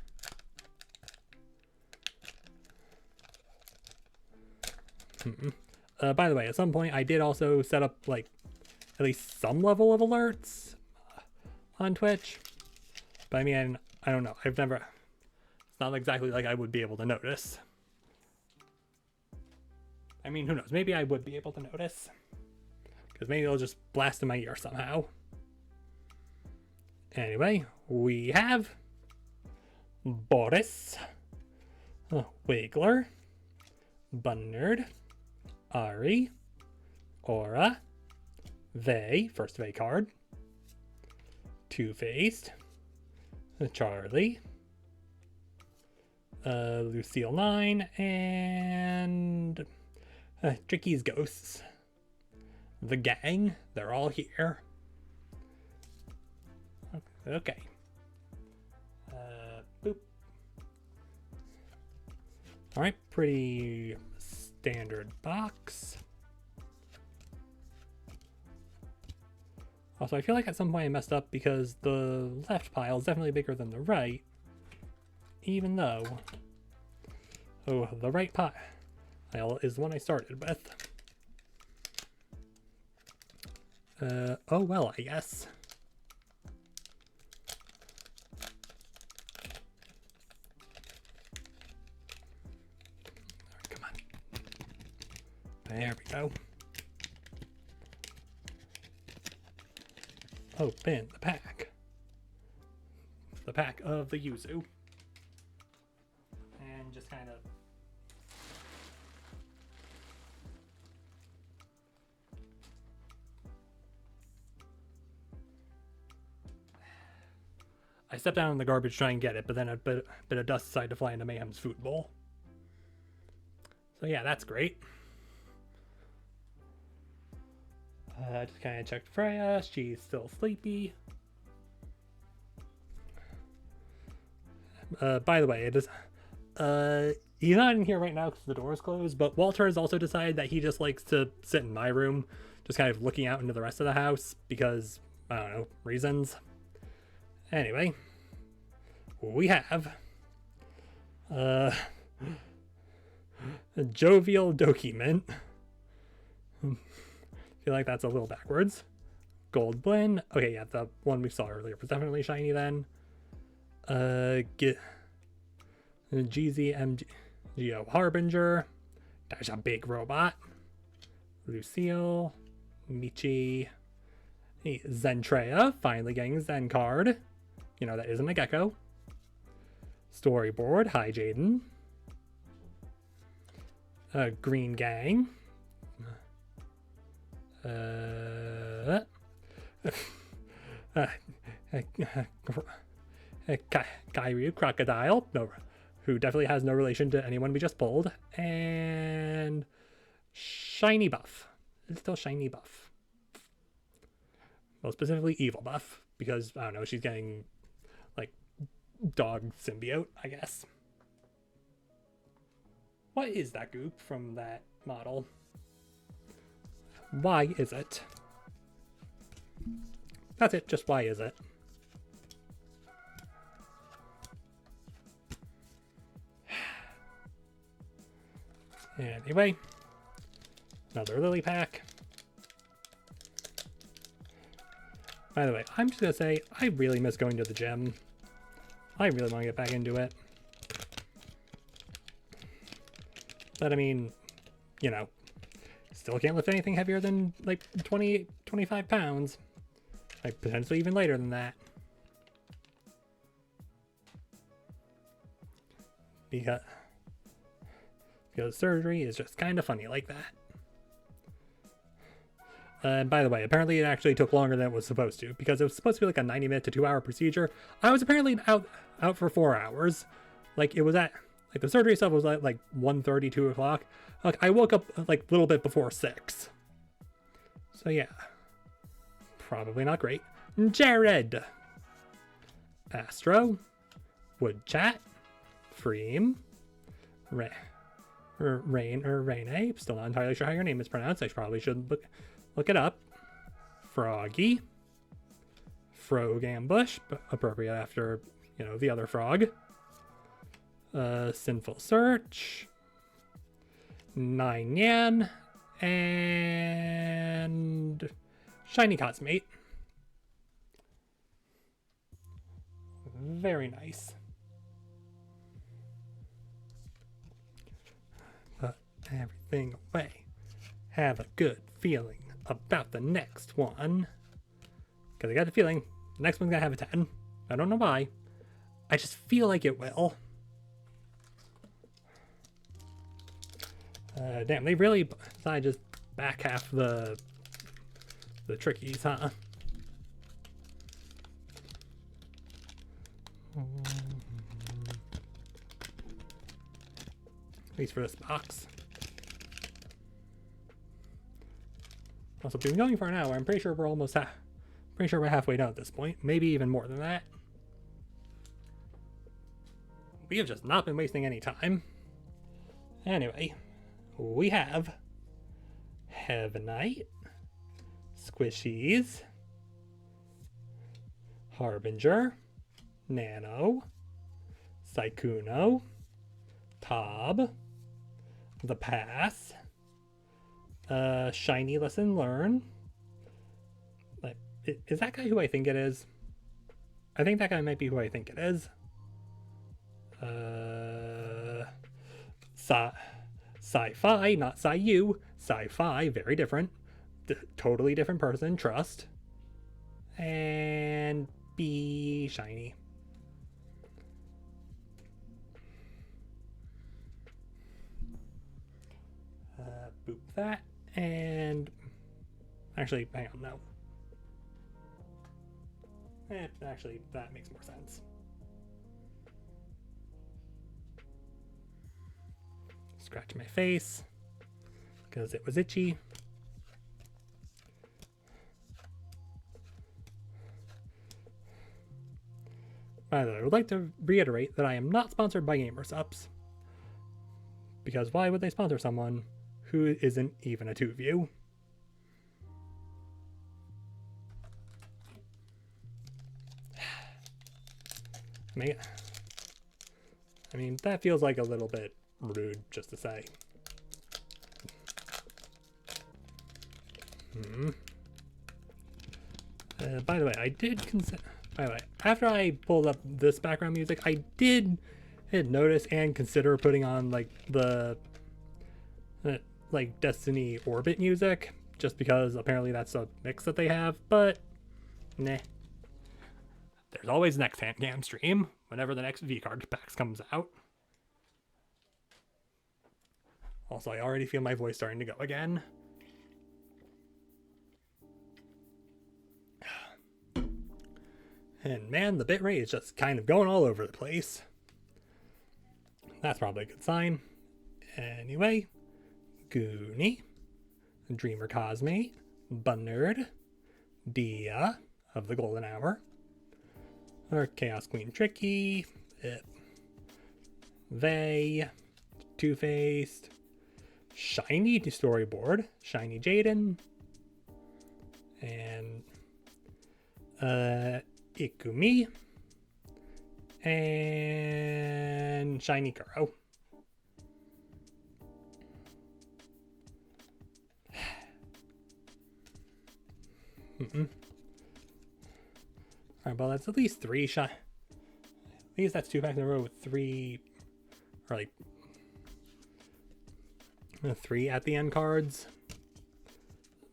[SPEAKER 1] By the way, at some point I did also set up, like, at least some level of alerts on Twitch. But I mean, I don't know. It's not exactly like I would be able to notice. I mean, who knows? Maybe I would be able to notice. Because maybe it'll just blast in my ear somehow. Anyway, we have Boris, Wiggler, Bunnard, Ari, Aura, Vey, first Vey card, Two-Faced, Charlie, Lucille 9, and Tricky's Ghosts. The gang, they're all here. Okay. Boop. Alright, pretty standard box. Also, I feel like at some point I messed up because the left pile is definitely bigger than the right. Even though... Oh, the right pile is the one I started with. Oh well, I guess. Come on. There we go. Open the pack. The pack of the Yuzu. And just kind of... I stepped down in the garbage to try and get it, but then a bit of dust decided to fly into Mayhem's food bowl. So yeah, that's great. Just kind of checked Freya. She's still sleepy. By the way, it is... he's not in here right now because the door is closed, but Walter has also decided that he just likes to sit in my room, just kind of looking out into the rest of the house because, I don't know, reasons. Anyway, we have a jovial document. Feel like that's a little backwards. Gold blend. Okay, yeah, the one we saw earlier was definitely shiny then. Get GZMGO Harbinger. There's a big robot. Lucille, Michi, Zentrea, finally getting Zen card. You know, that isn't a gecko. Storyboard, hi Jaden. Green Gang. Kyryu Crocodile, no, who definitely has no relation to anyone we just pulled. And Shiny Buff. It's still Shiny Buff. Well, specifically Evil Buff, because, I don't know, she's getting, like, dog symbiote, I guess. What is that goop from that model? Why is it? That's it, just why is it? Anyway, another Lily pack. By the way, I'm just gonna say, I really miss going to the gym. I really want to get back into it. But I mean, you know, still can't lift anything heavier than like 25 pounds. Like potentially even later than that. Because surgery is just kind of funny like that. And by the way, apparently it actually took longer than it was supposed to, because it was supposed to be like a 90-minute to 2-hour procedure. I was apparently out for 4 hours. Like, it was at, like, the surgery stuff was at like 1:30, 2 o'clock. Like, I woke up like a little bit before 6. So yeah, probably not great. Jared, Astro, Woodchat, Freem, Raine, still not entirely sure how your name is pronounced. I probably should look it up. Froggy, Frog Ambush, appropriate after, you know, the other frog. Sinful Search, Nine Yan, and Shiny Cosmate. Very nice. Put everything away. Have a good feeling about the next one. Because I got the feeling the next one's going to have a 10. I don't know why. I just feel like it will. Damn, they really decided to just back half the trickies, huh? At least for this box. Also, we've been going for an hour. I'm pretty sure we're almost we're halfway done at this point. Maybe even more than that. We have just not been wasting any time. Anyway, we have Heavenite, Squishies, Harbinger, Nano, Saikuno, Tob, The Pass, Shiny Lesson Learn. Like, is that guy who I think it is? I think that guy might be who I think it is. Sci-Fi, not Sci-You. Sci-Fi, very different. Totally different person, trust. And be Shiny. Boop that. And actually, hang on, no. Actually, that makes more sense. Scratch my face because it was itchy. By the way, I would like to reiterate that I am not sponsored by GamerSups. Because why would they sponsor someone who isn't even a 2-view? I mean, that feels like a little bit rude, just to say. By the way, I did consider... By the way, after I pulled up this background music, I did notice and consider putting on, like, the... like, Destiny Orbit music, just because apparently that's a mix that they have, but... Nah. There's always next Handcam stream, whenever the next V-Card packs comes out. Also, I already feel my voice starting to go again. And man, the bitrate is just kind of going all over the place. That's probably a good sign. Anyway, Goonie, Dreamer Cosmate, Bunnerd, Dia of the Golden Hour, or Chaos Queen Tricky, Vey, Two-Faced, Shiny Storyboard, Shiny Jaden, and Ikumi, and Shiny Kuro. Alright, well, that's at least 3 At least that's 2 packs in a row with 3, or like 3 at the end cards.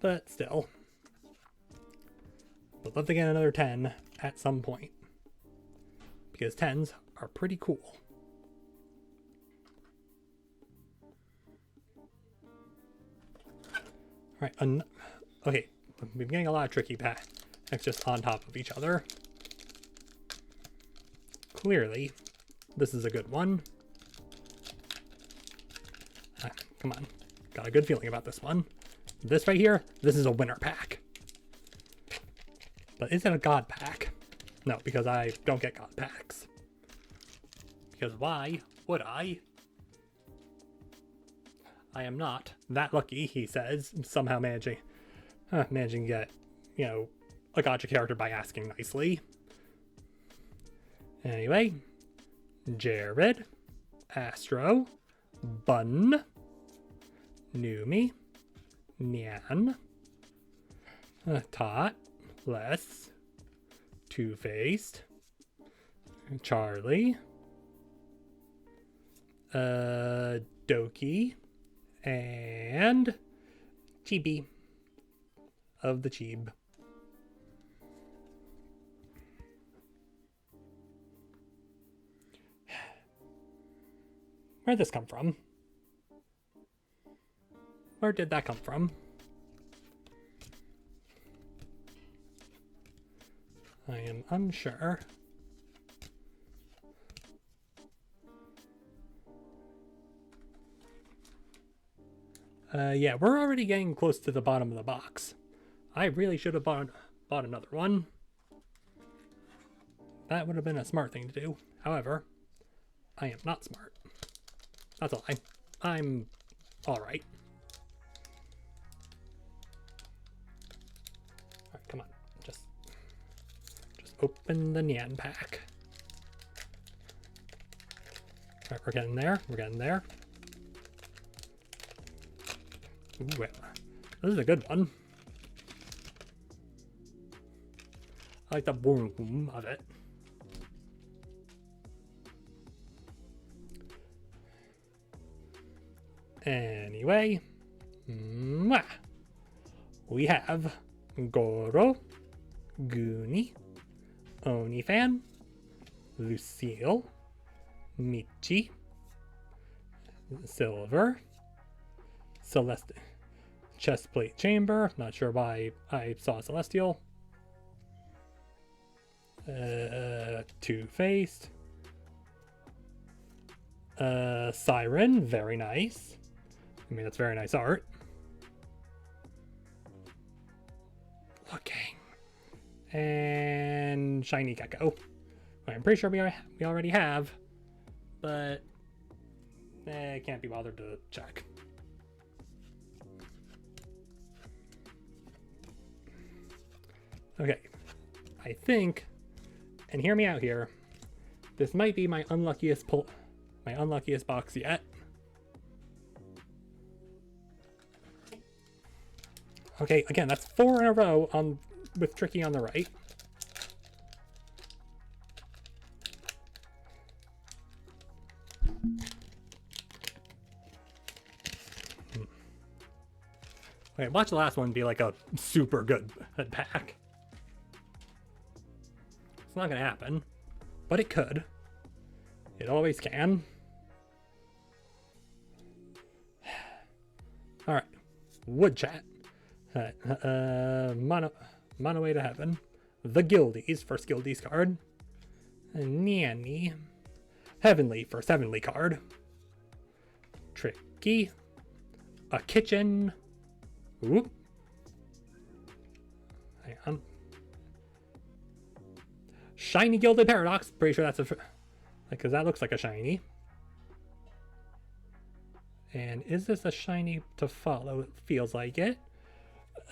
[SPEAKER 1] But still, would love to get another 10 at some point, because 10s are pretty cool. Alright, okay, We've been getting a lot of tricky packs just on top of each other. Clearly, this is a good one. Come on. Got a good feeling about this one. This right here, this is a winner pack. But is it a god pack? No, because I don't get god packs. Because why would I? I am not that lucky, he says, somehow managing to get, you know, a gotcha character by asking nicely. Anyway, Jared, Astro, Bun, Numi, Nyan, Tot, Les, Two-Faced, Charlie, Doki, and Chibi of the Cheeb. Where'd this come from? Where did that come from? I am unsure. Yeah, we're already getting close to the bottom of the box. I really should have bought another one. That would have been a smart thing to do. However, I am not smart. That's a lie. I'm alright. Alright, come on. Just open the Nyan pack. Alright, we're getting there. We're getting there. Ooh, this is a good one. I like the boom of it. Anyway, we have Goro, Goonie, Onifan, Lucille, Michi, Silver, Celeste, Chestplate Chamber. Not sure why I saw Celestial. Two-Faced. Siren, very nice. I mean, that's very nice art. Looking. And Shiny Gecko. I'm pretty sure we already have, but I can't be bothered to check. Okay, I think, and hear me out here, this might be my unluckiest box yet. Okay, again, that's 4 in a row with Tricky on the right. Okay, watch the last one be like a super good pack. It's not gonna happen, but it could. It always can. Alright, Wood Chat. Monoway to Heaven. The Guildies, first Guildies card. Nanny. Heavenly, first Heavenly card. Tricky. A Kitchen. Oop. Hang on. Shiny Gilded Paradox. Pretty sure that's because that looks like a shiny. And is this a shiny to follow? It feels like it.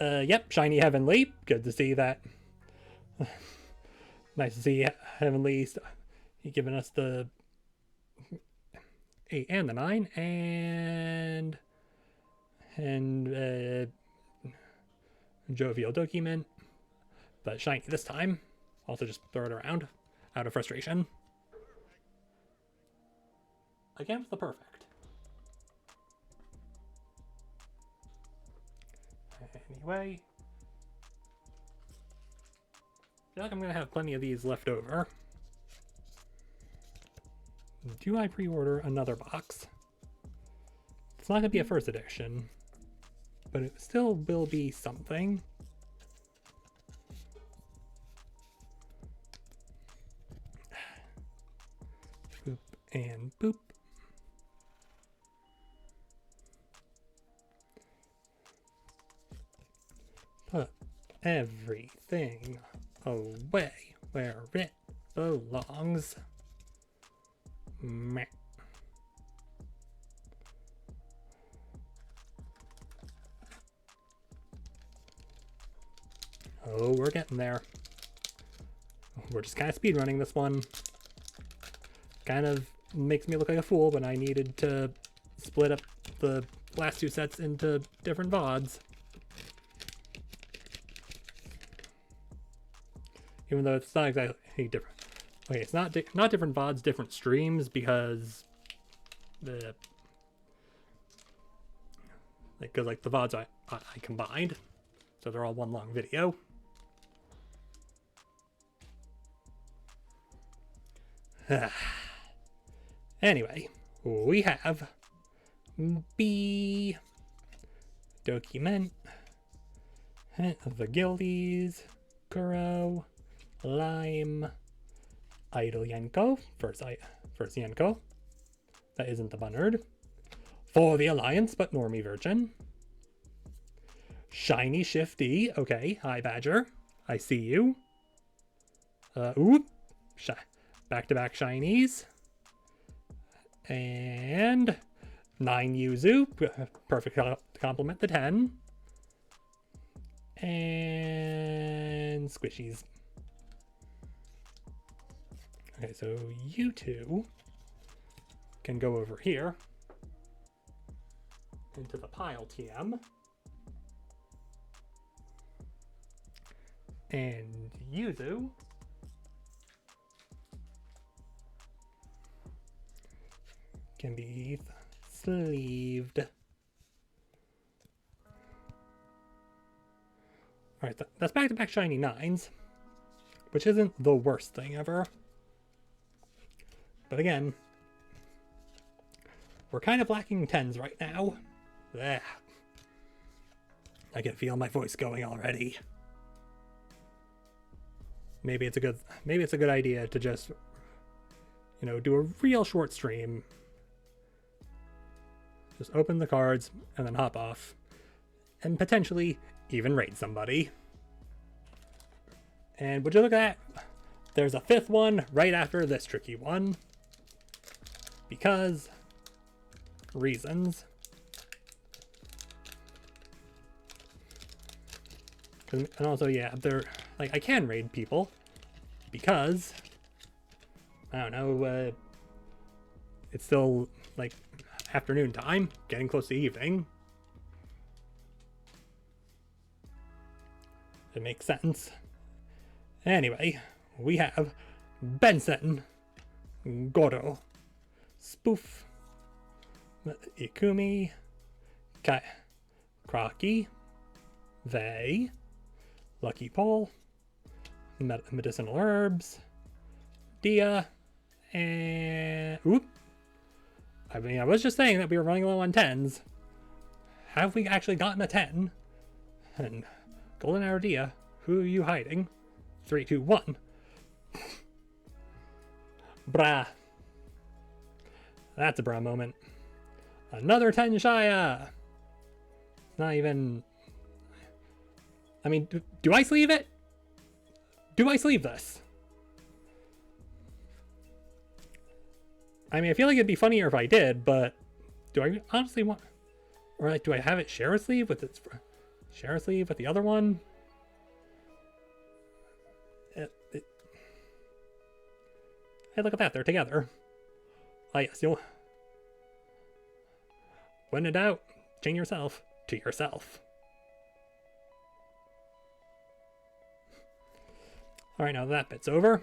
[SPEAKER 1] Yep, Shiny Heavenly. Good to see that. Nice to see Heavenly giving us the 8 and the 9. And Jovial Document. But shiny this time. Also just throw it around out of frustration. Again with the perfect. Anyway, I feel like I'm gonna have plenty of these left over. Do I pre-order another box? It's not gonna be a first edition, but it still will be something. And boop. Put everything away where it belongs. Meh. Oh, we're getting there. We're just kind of speedrunning this one. Kind of makes me look like a fool when I needed to split up the last two sets into different VODs. Even though it's not exactly different. Okay, it's not different VODs, different streams, because the like the VODs I combined, so they're all one long video. Anyway, we have B document the guildies, Kuro, Lime, Idle Yenko, first Yenko. That isn't the Bunnerd. For the Alliance, but Normie Virgin. Shiny Shifty. Okay, hi Badger. I see you. Oop. Back-to-back shinies. And 9 Yuzu. Perfect complement to 10. And squishies. Okay, so you two can go over here into the pile TM. And Yuzu can be sleeved. Alright, that's back-to-back shiny 9s, which isn't the worst thing ever. But again, we're kind of lacking 10s right now. Ugh. I can feel my voice going already. Maybe it's a good idea to just, you know, do a real short stream. Just open the cards and then hop off. And potentially even raid somebody. And would you look at that? There's a 5th one right after this tricky one. Because reasons. And also, yeah, they're like, I can raid people because I don't know, it's still like afternoon time, getting close to evening. It makes sense. Anyway, we have Benson, Goro, Spoof, Ikumi, Crocky, Vey, Lucky Pole, Medicinal Herbs, Dia, and oop. I mean, I was just saying that we were running low on 10s. Have we actually gotten a 10? And Golden Hour Dia, who are you hiding? 3, 2, 1. Brah. That's a bra moment. Another 10 Shia. Not even. I mean, do I sleeve it? Do I sleeve this? I mean, I feel like it'd be funnier if I did, but do I honestly want, or like, do I have it share a sleeve with its share a sleeve with the other one? Hey, look at that, they're together. Oh yes, you'll. When in doubt, chain yourself to yourself. Alright, now that bit's over.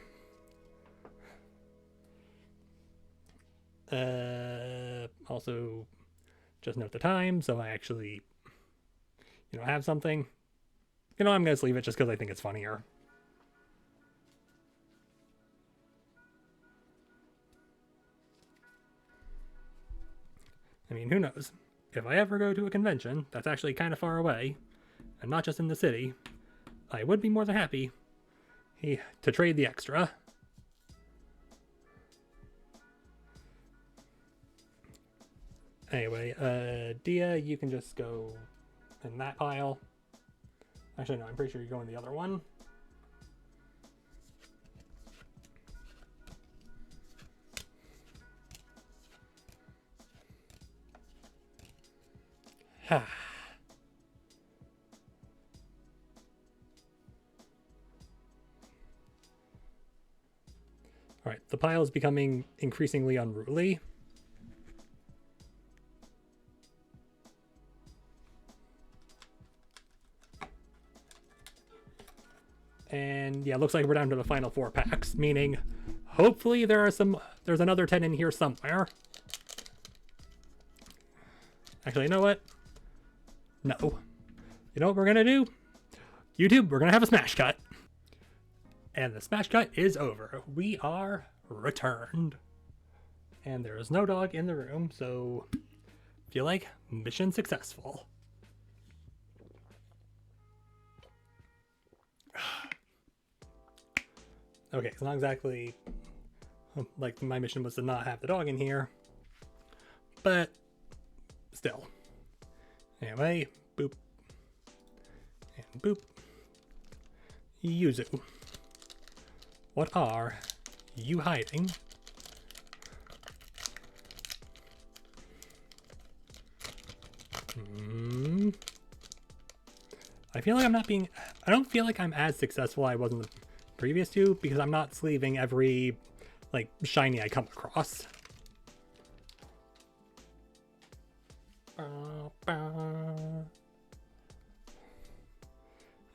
[SPEAKER 1] Also, just note the time, so I actually, you know, have something. You know, I'm gonna just leave it just because I think it's funnier. I mean, who knows? If I ever go to a convention that's actually kind of far away, and not just in the city, I would be more than happy to trade the extra. Anyway, Dia, you can just go in that pile. Actually, no, I'm pretty sure you're going the other one. Ha. Alright, the pile is becoming increasingly unruly. And yeah, looks like we're down to the final 4 packs, meaning hopefully there's another 10 in here somewhere. Actually, you know what? No. You know what we're gonna do? YouTube, we're gonna have a smash cut. And the smash cut is over. We are returned. And there is no dog in the room, so feel like mission successful. Okay, it's not exactly like my mission was to not have the dog in here, but still. Anyway, boop. And boop. Yuzu. What are you hiding? I feel like I'm not being... I don't feel like I'm as successful as I was in the previous 2 because I'm not sleeving every, like, shiny I come across.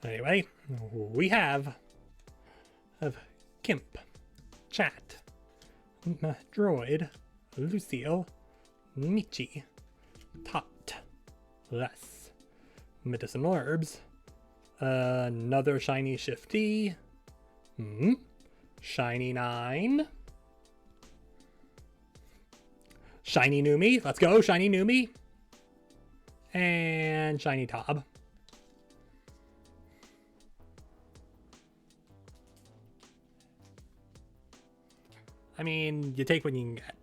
[SPEAKER 1] Anyway, we have Kimp, Chat, Droid, Lucille, Michi, Tot, Les, Medicinal Herbs, another Shiny Shifty, Shiny 9, Shiny Numi, let's go, Shiny Numi, and Shiny Tob. I mean, you take what you can get.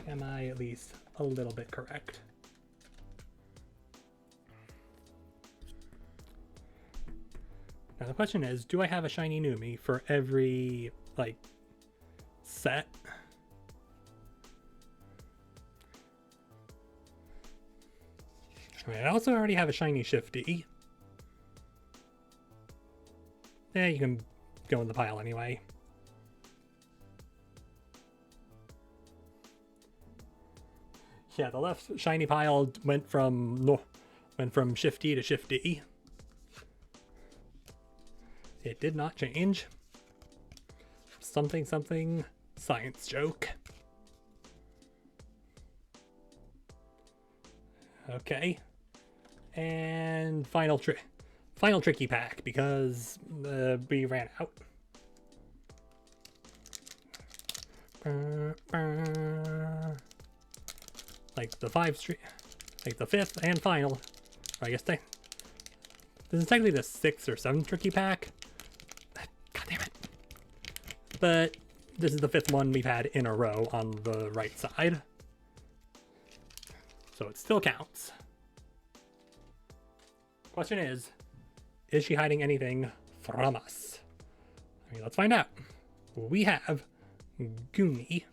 [SPEAKER 1] Am I at least a little bit correct? Now the question is, do I have a shiny Numi for every, like, set? I mean, I also already have a shiny Shifty. Yeah, you can go in the pile anyway. Yeah, the left shiny pile went from Shifty to Shifty. It did not change. Something science joke. Okay. And final tricky pack because we ran out. Like the fifth and final. Or I guess this is technically the 6th or 7th tricky pack. God damn it. But this is the 5th one we've had in a row on the right side. So it still counts. Question is she hiding anything from us? I mean, let's find out. We have Goonie,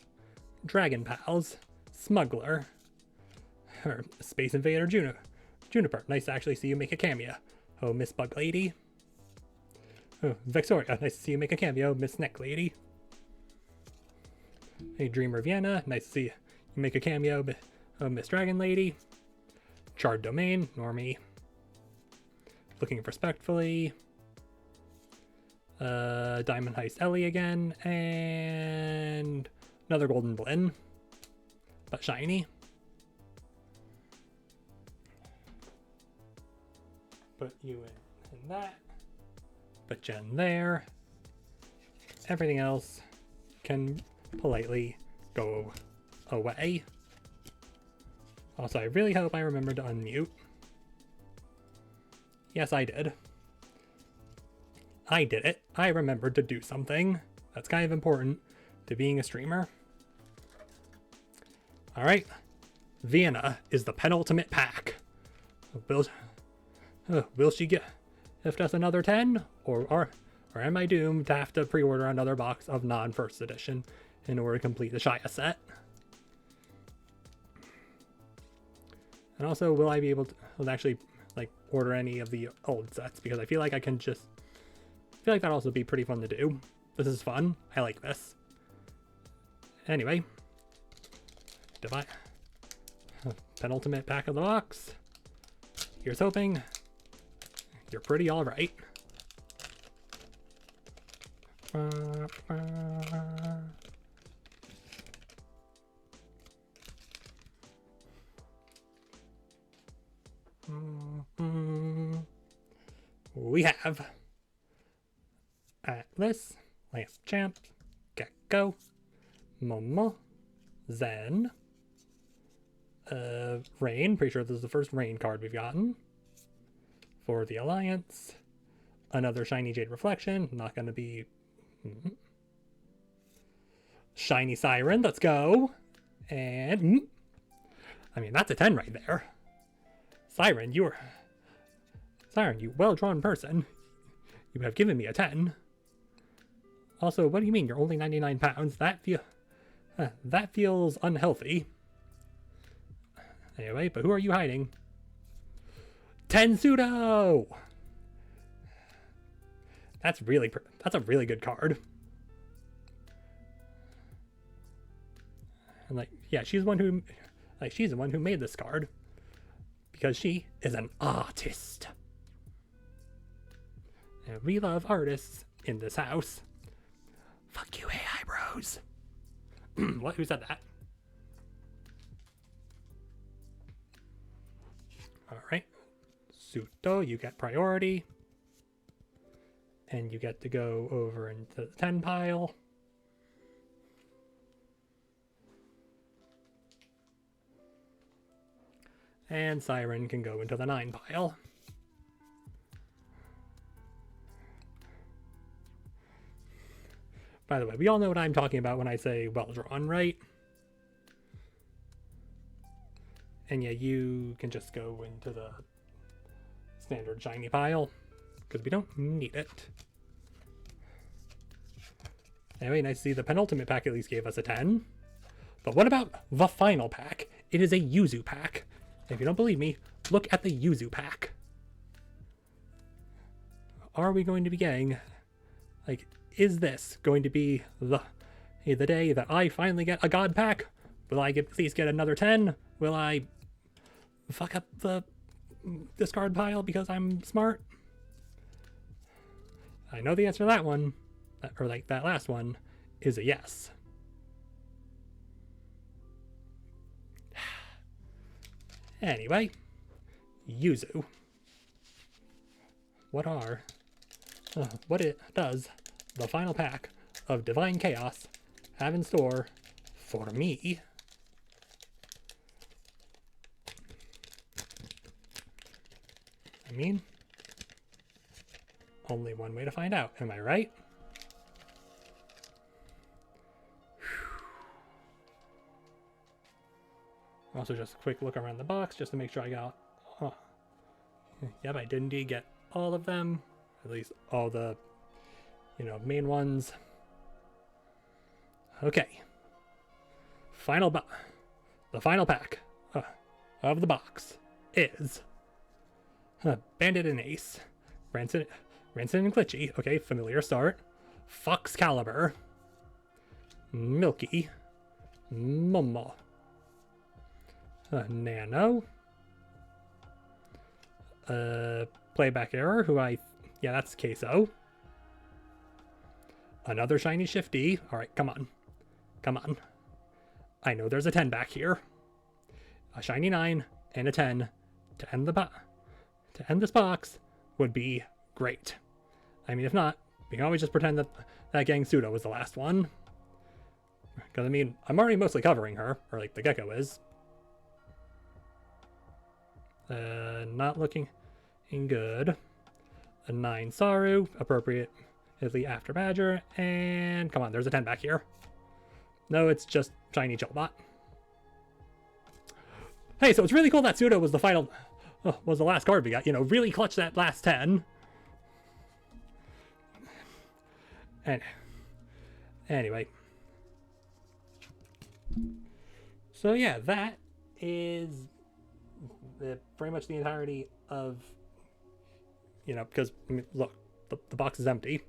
[SPEAKER 1] Dragon Pals, Smuggler, or Space Invader Juniper. Nice to actually see you make a cameo. Oh, Miss Bug Lady. Oh, Vexoria. Nice to see you make a cameo, Miss Neck Lady. Hey, Dreamer Vienna. Nice to see you make a cameo, Miss Dragon Lady. Charred Domain, Normie. Looking Respectfully. Diamond Heist Ellie again. And another Golden Blinn. But shiny. Put you in that. Put you in there. Everything else can politely go away. Also, I really hope I remember to unmute. Yes, I did. I did it. I remembered to do something. That's kind of important to being a streamer. All right, Vienna is the penultimate pack. Will she get gift us another 10, or am I doomed to have to pre-order another box of non-first edition in order to complete the Shia set? And also, will I be able to actually like order any of the old sets? Because I feel like I can just, I feel like that'd also be pretty fun to do. This is fun. I like this. Anyway, penultimate pack of the box. Here's hoping. You're pretty all right. We have Atlas, Lance Champ, Gecko, Momo, Zen, Rain. Pretty sure this is the first Rain card we've gotten for the Alliance. Another Shiny Jade Reflection. Not going to be... Shiny Siren. Let's go. And... I mean, that's a 10 right there. Siren, you well-drawn person. You have given me a 10. Also, what do you mean you're only 99 pounds? That feels unhealthy. Anyway, but who are you hiding? 10 Pseudo! That's a really good card. And like, yeah, she's the one who made this card. Because she is an artist. And we love artists in this house. Fuck you, AI bros. What? Who said that? Alright. Suto, you get priority. And you get to go over into the 10 pile. And Siren can go into the 9 pile. By the way, we all know what I'm talking about when I say well-drawn, right? And yeah, you can just go into the standard shiny pile, because we don't need it. Anyway, nice to see the penultimate pack at least gave us a 10. But what about the final pack? It is a Yuzu pack. If you don't believe me, look at the Yuzu pack. Are we going to be getting, like, is this going to be the day that I finally get a God pack? Will I at least get another 10? Will I fuck up the discard pile because I'm smart? I know the answer to that one, or like that last one, is a yes. Anyway, Yuzu. What does the final pack of Divine Chaos have in store for me? I mean, only one way to find out, am I right? Also, just a quick look around the box just to make sure I got... Yep, I did indeed get all of them. At least all the, main ones. Okay. The final pack of the box is Bandit and Ace, Rancid and Glitchy. Okay, familiar start. Fox Caliber, Milky, Momo, Nano, Playback Error, yeah, that's Queso. Another Shiny Shifty. Alright, come on. I know there's a 10 back here. A Shiny 9 and a 10 to end this box would be great. I mean, if not, we can always just pretend that Gang Pseudo was the last one. Because, I mean, I'm already mostly covering her, or like the Gecko is. Not looking good. A 9 Saru, appropriately after Badger, and come on, there's a 10 back here. No, it's just shiny Chillbot. Hey, so it's really cool that Pseudo was the final, was the last card we got. You know, really clutch that last 10. And anyway. So yeah, that is pretty much the entirety of, you know, because, I mean, look, the box is empty.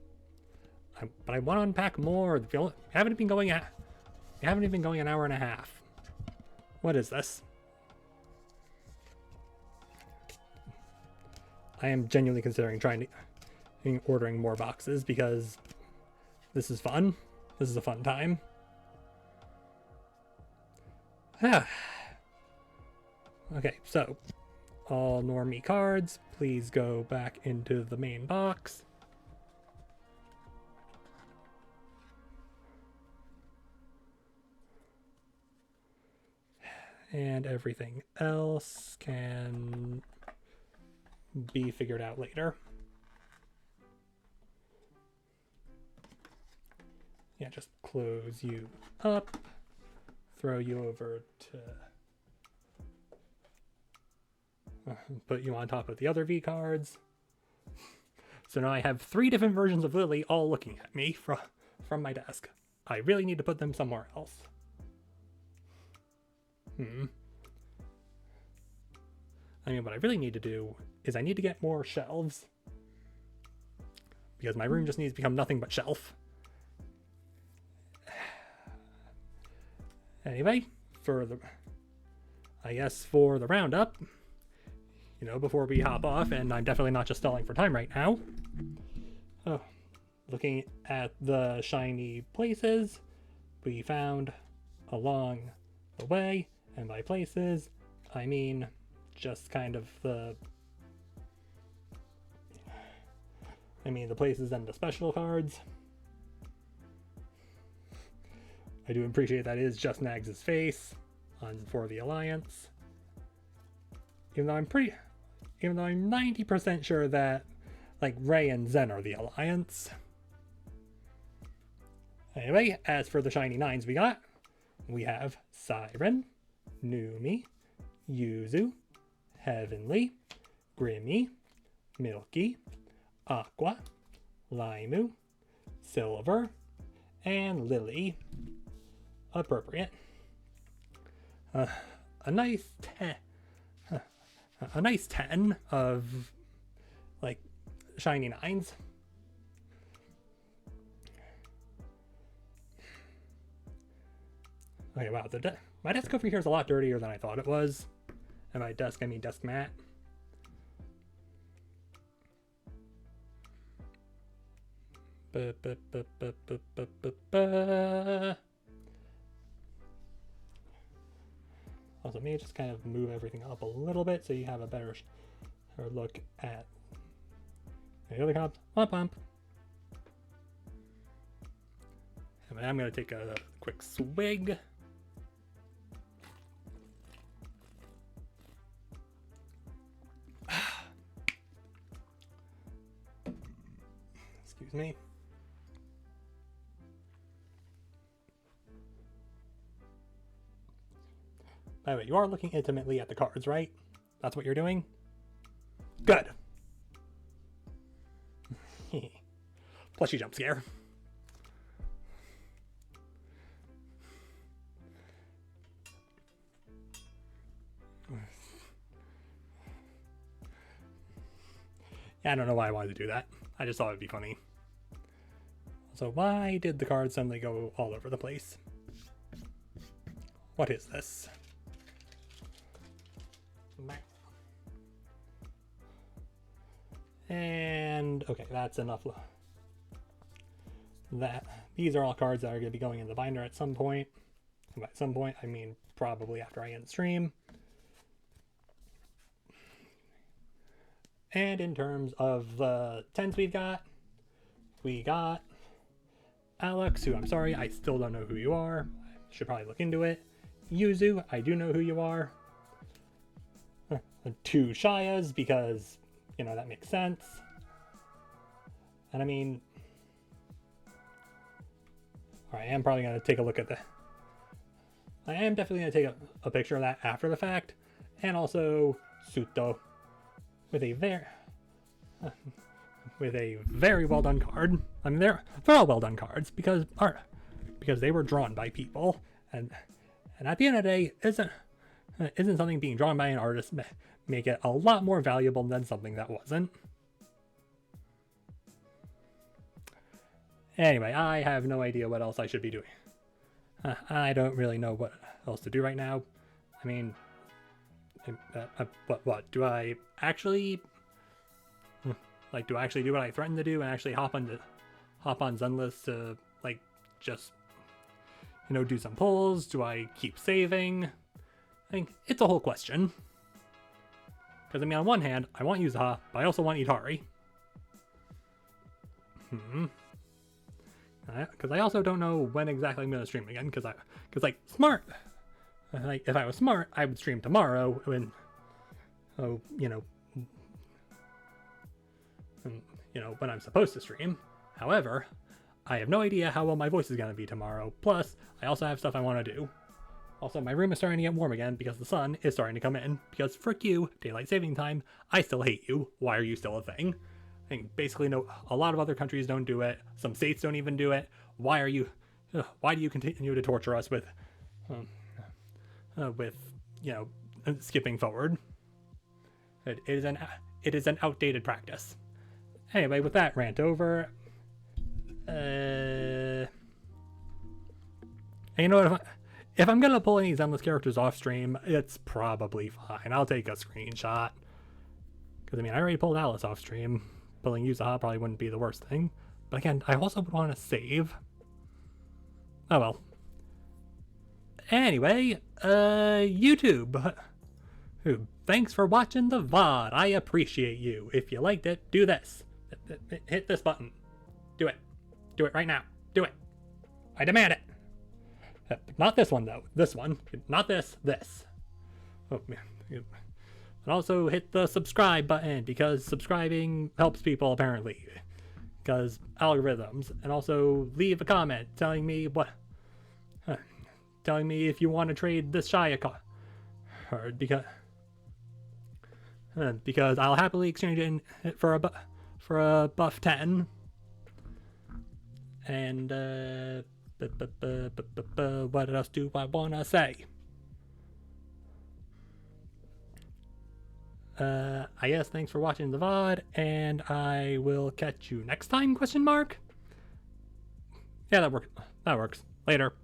[SPEAKER 1] But I want to unpack more. We haven't even going an hour and a half. What is this? I am genuinely considering ordering more boxes because this is fun. This is a fun time. Okay, so all normie cards, please go back into the main box. And everything else can be figured out later. Yeah, just close you up, throw you over to put you on top of the other V cards. So now I have 3 different versions of Lily all looking at me from my desk. I really need to put them somewhere else. I mean, what I really need to do is I need to get more shelves. Because my room just needs to become nothing but shelf. Anyway, for the roundup, you know, before we hop off, and I'm definitely not just stalling for time right now. Oh, looking at the shiny places we found along the way, and by places, I mean just kind of the places and the special cards. I do appreciate that is just Nags' face for the Alliance. Even though I'm 90% sure that, like, Ray and Zen are the Alliance. Anyway, as for the shiny 9s we have Siren, Numi, Yuzu, Heavenly, Grimmy, Milky, Aqua, Limu, Silver, and Lily. Appropriate. A nice 10 of, like, shiny 9s. Okay, wow, my desk over here is a lot dirtier than I thought it was. And by desk, I mean desk mat. Also, let me just kind of move everything up a little bit so you have a better look at the other comps. Womp womp. And I'm going to take a quick swig. Excuse me. By the way, you are looking intimately at the cards, right? That's what you're doing? Good. Plushy jump scare. Yeah, I don't know why I wanted to do that. I just thought it'd be funny. So why did the cards suddenly go all over the place? What is this? And okay, that's enough. These are all cards that are going to be going in the binder at some point. And by some point, I mean probably after I end stream. And in terms of the 10s we got Alex, who I'm sorry, I still don't know who you are. I should probably look into it. Yuzu, I do know who you are. 2 Shias, because, you know, that makes sense. And I mean, alright, I am probably going to take a look at I am definitely going to take a picture of that after the fact, and also Suto with a very well done card. I mean, they're all well done cards because they were drawn by people, and at the end of the day, isn't something being drawn by an artist make it a lot more valuable than something that wasn't? Anyway, I have no idea what else I should be doing. I don't really know what else to do right now. I mean, what do I actually like? Do I actually do what I threatened to do and actually hop on Zenless to like just do some pulls? Do I keep saving? I think it's a whole question. Because I mean, on one hand, I want Yuzaha, but I also want Itari. Because I also don't know when exactly I'm gonna stream again. Because like smart, like if I was smart, I would stream tomorrow when, when I'm supposed to stream. However, I have no idea how well my voice is gonna be tomorrow. Plus, I also have stuff I want to do. Also, my room is starting to get warm again because the sun is starting to come in. Because frick you, daylight saving time. I still hate you. Why are you still a thing? I think basically a lot of other countries don't do it. Some states don't even do it. Why do you continue to torture us with skipping forward? It is an outdated practice. Anyway, with that rant over, and you know what? If I'm gonna pull any Zenless characters off stream, it's probably fine. I'll take a screenshot. Because I mean, I already pulled Alice off stream. Pulling Yuzaha probably wouldn't be the worst thing. But again, I also would want to save. Oh well. Anyway, YouTube. Thanks for watching the VOD. I appreciate you. If you liked it, do this. Hit this button. Do it. Do it right now. Do it. I demand it. Not this one, though. This one. Not this. This. Oh, man. And also hit the subscribe button because subscribing helps people apparently. Because algorithms. And also leave a comment telling me if you want to trade this Shia card because I'll happily exchange it for a buff 10. And what else do I wanna say? I guess thanks for watching the VOD, and I will catch you next time, question mark? Yeah, that works. Later.